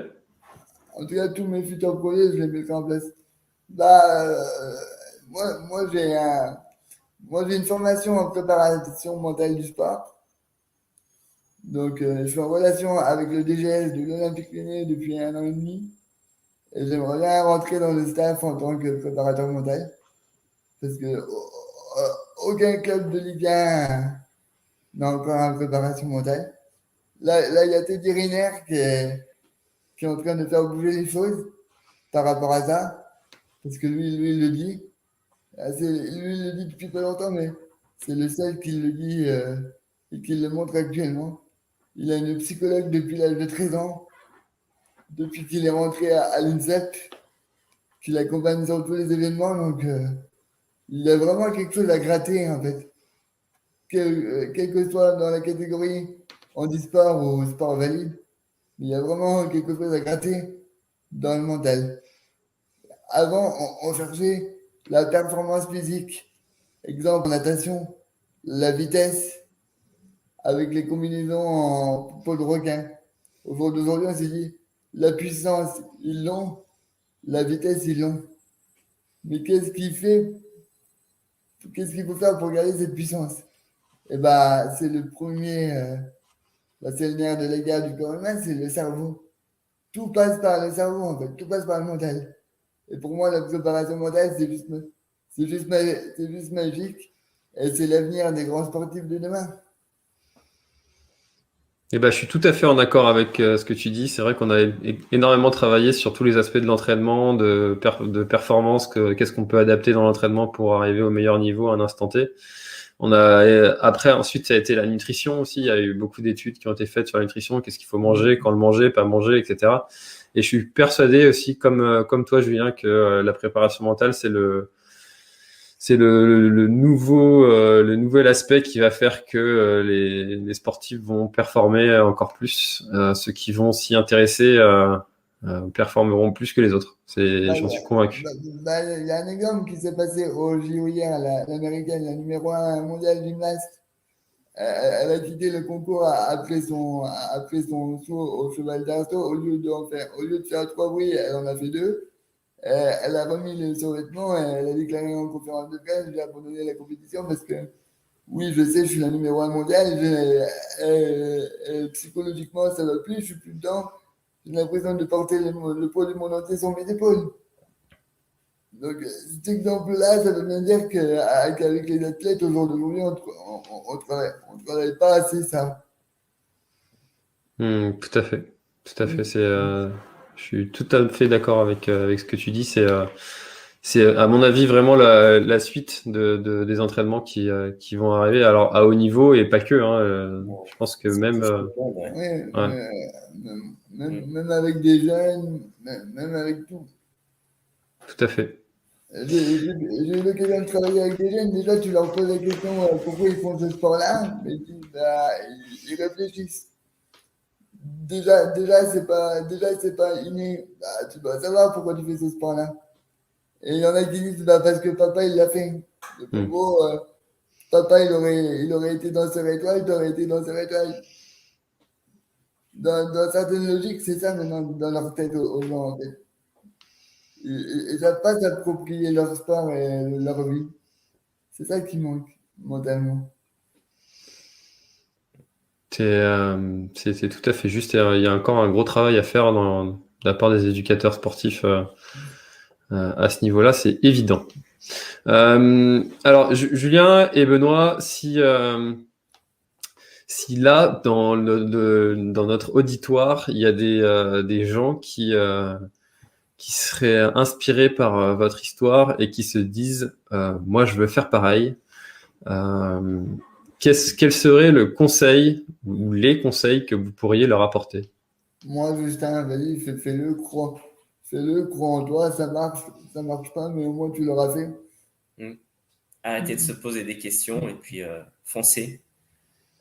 En tout cas, tous mes futurs projets, je les mettrai en place. Bah, moi, moi, j'ai une formation en préparation mentale du sport. Donc, je suis en relation avec le DGS de l'Olympique Lyonnais depuis 1 an et demi. Et j'aimerais bien rentrer dans le staff en tant que préparateur mental. Parce que aucun club de Ligue 1 n'a encore une préparation mentale. Là, il y a Teddy Riner qui est en train de faire bouger les choses. par rapport à ça, parce que lui, il le dit. Lui, il le dit depuis pas longtemps, mais c'est le seul qui le dit et qui le montre actuellement. Il a une psychologue depuis l'âge de 13 ans, depuis qu'il est rentré à l'INSEP, qui l'accompagne sur tous les événements. Donc, il a vraiment quelque chose à gratter, en fait. Quel que soit dans la catégorie handisport ou sport valide, il y a vraiment quelque chose à gratter dans le mental. Avant, on cherchait la performance physique. Exemple, en natation, la vitesse avec les combinaisons en peau de requin. Au jour d'aujourd'hui, on s'est dit, la puissance, ils l'ont, la vitesse, ils l'ont. Mais qu'est-ce qu'il faut faire pour garder cette puissance? Eh ben, c'est le premier, c'est le nerf de la guerre du corps humain, c'est le cerveau. Tout passe par le cerveau, en fait, tout passe par le mental. Et pour moi, la préparation mentale, c'est juste magique. Et c'est l'avenir des grands sportifs de demain. Et ben, je suis tout à fait en accord avec ce que tu dis. C'est vrai qu'on a énormément travaillé sur tous les aspects de l'entraînement, de performance, qu'est-ce qu'on peut adapter dans l'entraînement pour arriver au meilleur niveau à un instant T. Après, ensuite, ça a été la nutrition aussi. Il y a eu beaucoup d'études qui ont été faites sur la nutrition, qu'est-ce qu'il faut manger, quand le manger, pas manger, etc. Et je suis persuadé aussi, comme toi, Julien, que la préparation mentale, c'est le nouvel aspect qui va faire que les sportifs vont performer encore plus. Ceux qui vont s'y intéresser performeront plus que les autres. J'en suis convaincu. Il y a un exemple qui s'est passé au JO hier, l'américaine, la numéro 1 mondiale gymnaste. Elle a quitté le concours après son saut au cheval d'assaut. Au lieu de faire 3 bruits, elle en a fait 2. Elle a remis le survêtement et elle a déclaré en conférence de presse, j'ai abandonné la compétition parce que, oui, je sais, je suis la numéro 1 mondiale, psychologiquement, ça va plus, je suis plus dedans, j'ai l'impression de porter le poids du monde entier sur mes épaules. Donc, cet exemple-là, ça veut bien dire qu'avec les athlètes, au jour d'aujourd'hui, on travaille pas assez ça. Tout à fait. Tout à fait. Je suis tout à fait d'accord avec ce que tu dis. C'est à mon avis vraiment la suite des entraînements qui vont arriver. Alors à haut niveau et pas que. Je pense que même. Oui, Ouais, même avec des jeunes, même avec tout. tout à fait. J'ai eu l'occasion de travailler avec des jeunes. Déjà, tu leur poses la question pourquoi ils font ce sport-là, mais bah, ils réfléchissent. Déjà, c'est pas inné. Bah, tu dois savoir pourquoi tu fais ce sport-là. Et il y en a qui disent bah, parce que papa, il l'a fait. Donc, en Mm. gros, papa, il aurait été danseur étoile, tu aurais été danseur étoile. Dans certaines logiques, c'est ça maintenant dans leur tête aux gens, en fait. Ils savent pas s'approprier leur sport et leur vie. C'est ça qui manque mentalement. C'est tout à fait juste. Et, il y a encore un gros travail à faire de la part des éducateurs sportifs à ce niveau-là, c'est évident. Alors, Julien et Benoît, si là, dans notre auditoire, il y a des gens qui seraient inspirés par votre histoire et qui se disent moi, je veux faire pareil. Quel serait le conseil ou les conseils que vous pourriez leur apporter? Moi, Justin, vas-y, fais-le, crois. Fais-le, crois en toi, ça marche pas, mais au moins tu l'auras fait. Arrêtez de se poser des questions et puis foncez.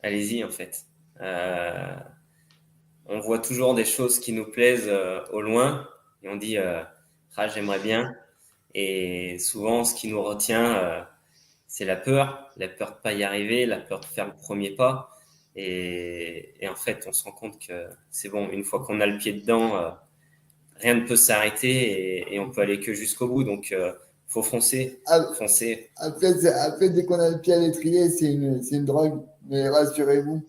Allez-y en fait. On voit toujours des choses qui nous plaisent au loin et on dit ah, j'aimerais bien. Et souvent, ce qui nous retient, c'est la peur de pas y arriver, la peur de faire le premier pas. Et en fait, on se rend compte que c'est bon, une fois qu'on a le pied dedans, rien ne peut s'arrêter et on peut aller que jusqu'au bout. Donc, faut foncer, Ah, foncer. Après, dès qu'on a le pied à l'étrier, c'est une drogue. Mais rassurez-vous,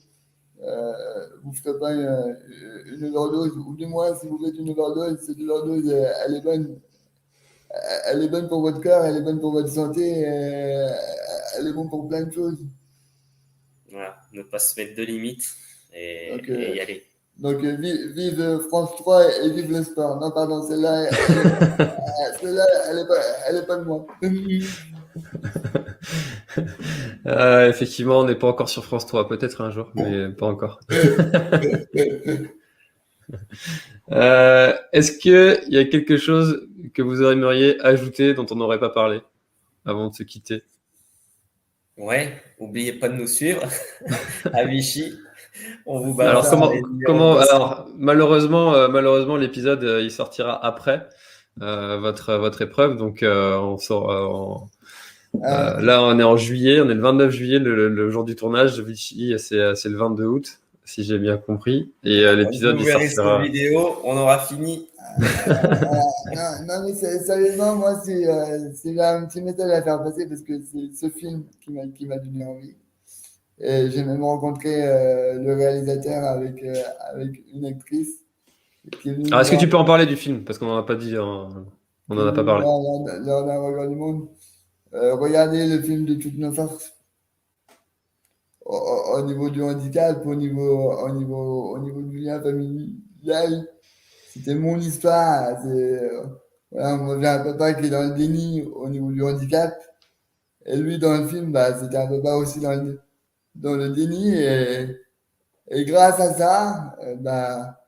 vous ne ferez pas une overdose. Ou du moins, si vous faites une overdose, cette overdose, elle est bonne. Elle est bonne pour votre corps, elle est bonne pour votre santé, elle est bonne pour plein de choses. Voilà, ne pas se mettre de limites Donc, et y aller. Donc, vive France 3 et vive le sport. Non, pardon, celle-là, elle est pas de moi. Effectivement, on n'est pas encore sur France 3, peut-être un jour, mais pas encore. Est-ce qu'il y a quelque chose que vous aimeriez ajouter dont on n'aurait pas parlé avant de se quitter? Ouais, n'oubliez pas de nous suivre à Vichy. On vous Alors balance les numéros de comment dossier. alors malheureusement l'épisode il sortira après votre épreuve, donc on sort là on est en juillet, on est le 29 juillet, le jour du tournage de Vichy, c'est le 22 août si j'ai bien compris, et l'épisode Vous il verrez cette sortira. vidéo, on aura fini. Non, mais sérieusement, moi, c'est un petit message à faire passer parce que c'est ce film qui m'a donné envie. Et j'ai même rencontré le réalisateur avec une actrice qui est venue Alors me est-ce que voir, tu peux en parler du film parce qu'on en a pas dit, on qui est en a pas venue me parlé. voir lors d'un record du monde. Regardez le film de toutes nos forces. Au niveau du handicap, au niveau du lien familial, c'était mon histoire. Voilà, moi, j'ai un papa qui est dans le déni au niveau du handicap. Et lui, dans le film, bah, c'était un papa aussi dans le déni. Et grâce à ça, bah,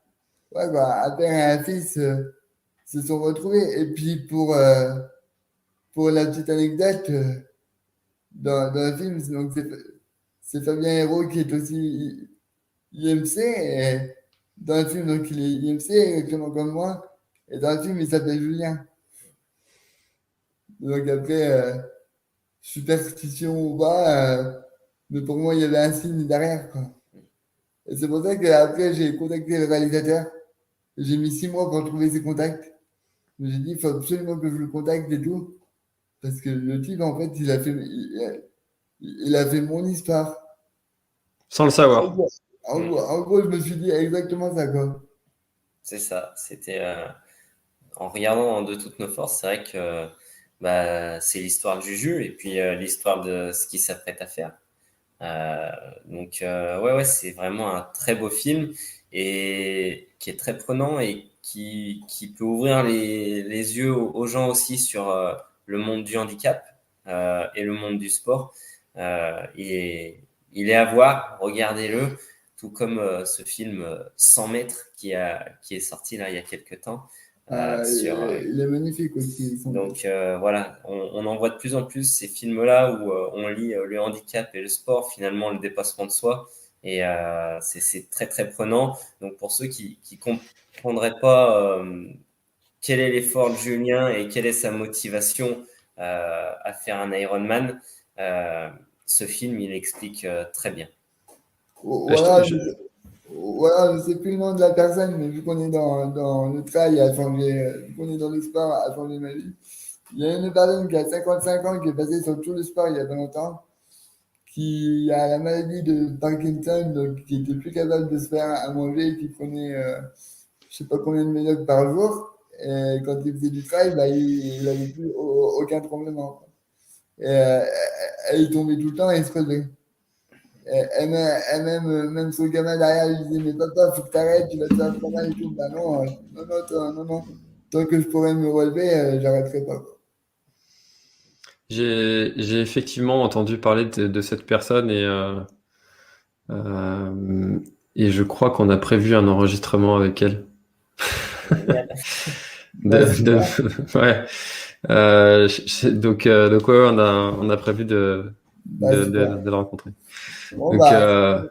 ouais, quoi, un père et un fils se sont retrouvés. Et puis, pour la petite anecdote, dans le film, donc c'est Fabien Hérault qui est aussi IMC. Et dans le film, donc, il est IMC, exactement comme moi. Et dans le film, il s'appelle Julien. Donc après, superstition ou pas, mais pour moi, il y avait un signe derrière, quoi. Et c'est pour ça qu'après, j'ai contacté le réalisateur. J'ai mis 6 mois pour trouver ses contacts. J'ai dit, il faut absolument que je le contacte et tout. Parce que le type, en fait, il a fait mon histoire. Sans le savoir. En gros, je me suis dit exactement ça, quoi. C'est ça. C'était en regardant de toutes nos forces, c'est vrai que bah, c'est l'histoire de Juju et puis l'histoire de ce qu'il s'apprête à faire. Ouais, c'est vraiment un très beau film et qui est très prenant et qui peut ouvrir les yeux aux gens aussi sur le monde du handicap et le monde du sport. Il est à voir, regardez-le, tout comme ce film 100 mètres qui est sorti là il y a quelques temps. Il est magnifique aussi. Donc voilà, on en voit de plus en plus ces films-là où on lit le handicap et le sport, finalement le dépassement de soi, et c'est très très prenant. Donc pour ceux qui comprendraient pas quel est l'effort de Julien et quelle est sa motivation à faire un Ironman, ce film il explique très bien. Voilà, voilà, je sais plus le nom de la personne, mais vu qu'on est dans le trail, vu qu'on est dans le sport, a changé ma vie. Il y a une personne qui a 55 ans, qui est passée sur tout le sport il y a pas longtemps, qui a la maladie de Parkinson, donc qui était plus capable de se faire à manger, qui prenait je sais pas combien de médocs par jour. Et quand il faisait du trail, bah, il avait plus aucun tremblement. Et, elle tombait tout le temps et il se relevait. Même son gamin derrière lui disait, mais papa, faut que t'arrêtes, tu vas te faire trop mal et tout. Bah non, non. Tant que je pourrais me relever, j'arrêterai pas, quoi. J'ai effectivement entendu parler de cette personne et je crois qu'on a prévu un enregistrement avec elle. Bah, super. Ouais. Donc ouais, on a prévu Bah, super. de la rencontrer. Bon, Donc bah,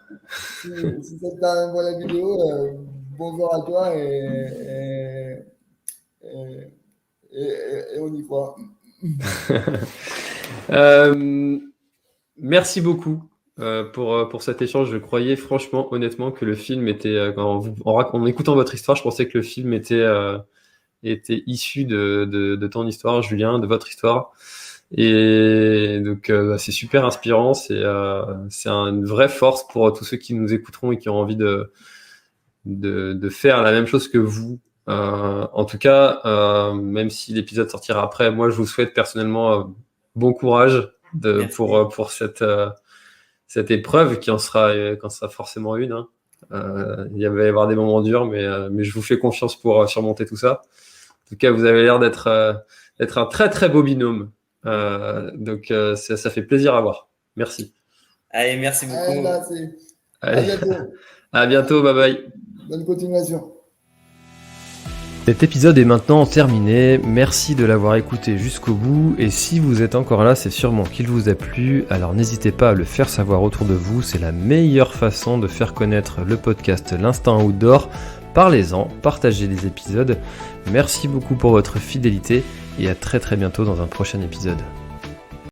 si ça te permet de voir la vidéo, bonjour à toi et, et on y croit. euh, merci beaucoup pour cet échange. Je croyais franchement, honnêtement, que le film était, en écoutant votre histoire, je pensais que le film était issu de ton histoire, Julien, de votre histoire. Et donc, c'est super inspirant. C'est une vraie force pour tous ceux qui nous écouteront et qui ont envie de faire la même chose que vous. En tout cas, même si l'épisode sortira après, moi, je vous souhaite personnellement bon courage Merci. pour cette épreuve qui en sera forcément une. Hein. Il va y avoir des moments durs, mais je vous fais confiance pour surmonter tout ça. En tout cas, vous avez l'air d'être un très très beau binôme. Donc ça fait plaisir à voir. Merci. Allez, merci beaucoup. Allez, merci. Allez. À bientôt. À bientôt, bye bye. Bonne continuation. Cet épisode est maintenant terminé, merci de l'avoir écouté jusqu'au bout, et si vous êtes encore là, c'est sûrement qu'il vous a plu, alors n'hésitez pas à le faire savoir autour de vous, c'est la meilleure façon de faire connaître le podcast L'Instinct Outdoor. Parlez-en, partagez les épisodes, merci beaucoup pour votre fidélité, et à très très bientôt dans un prochain épisode.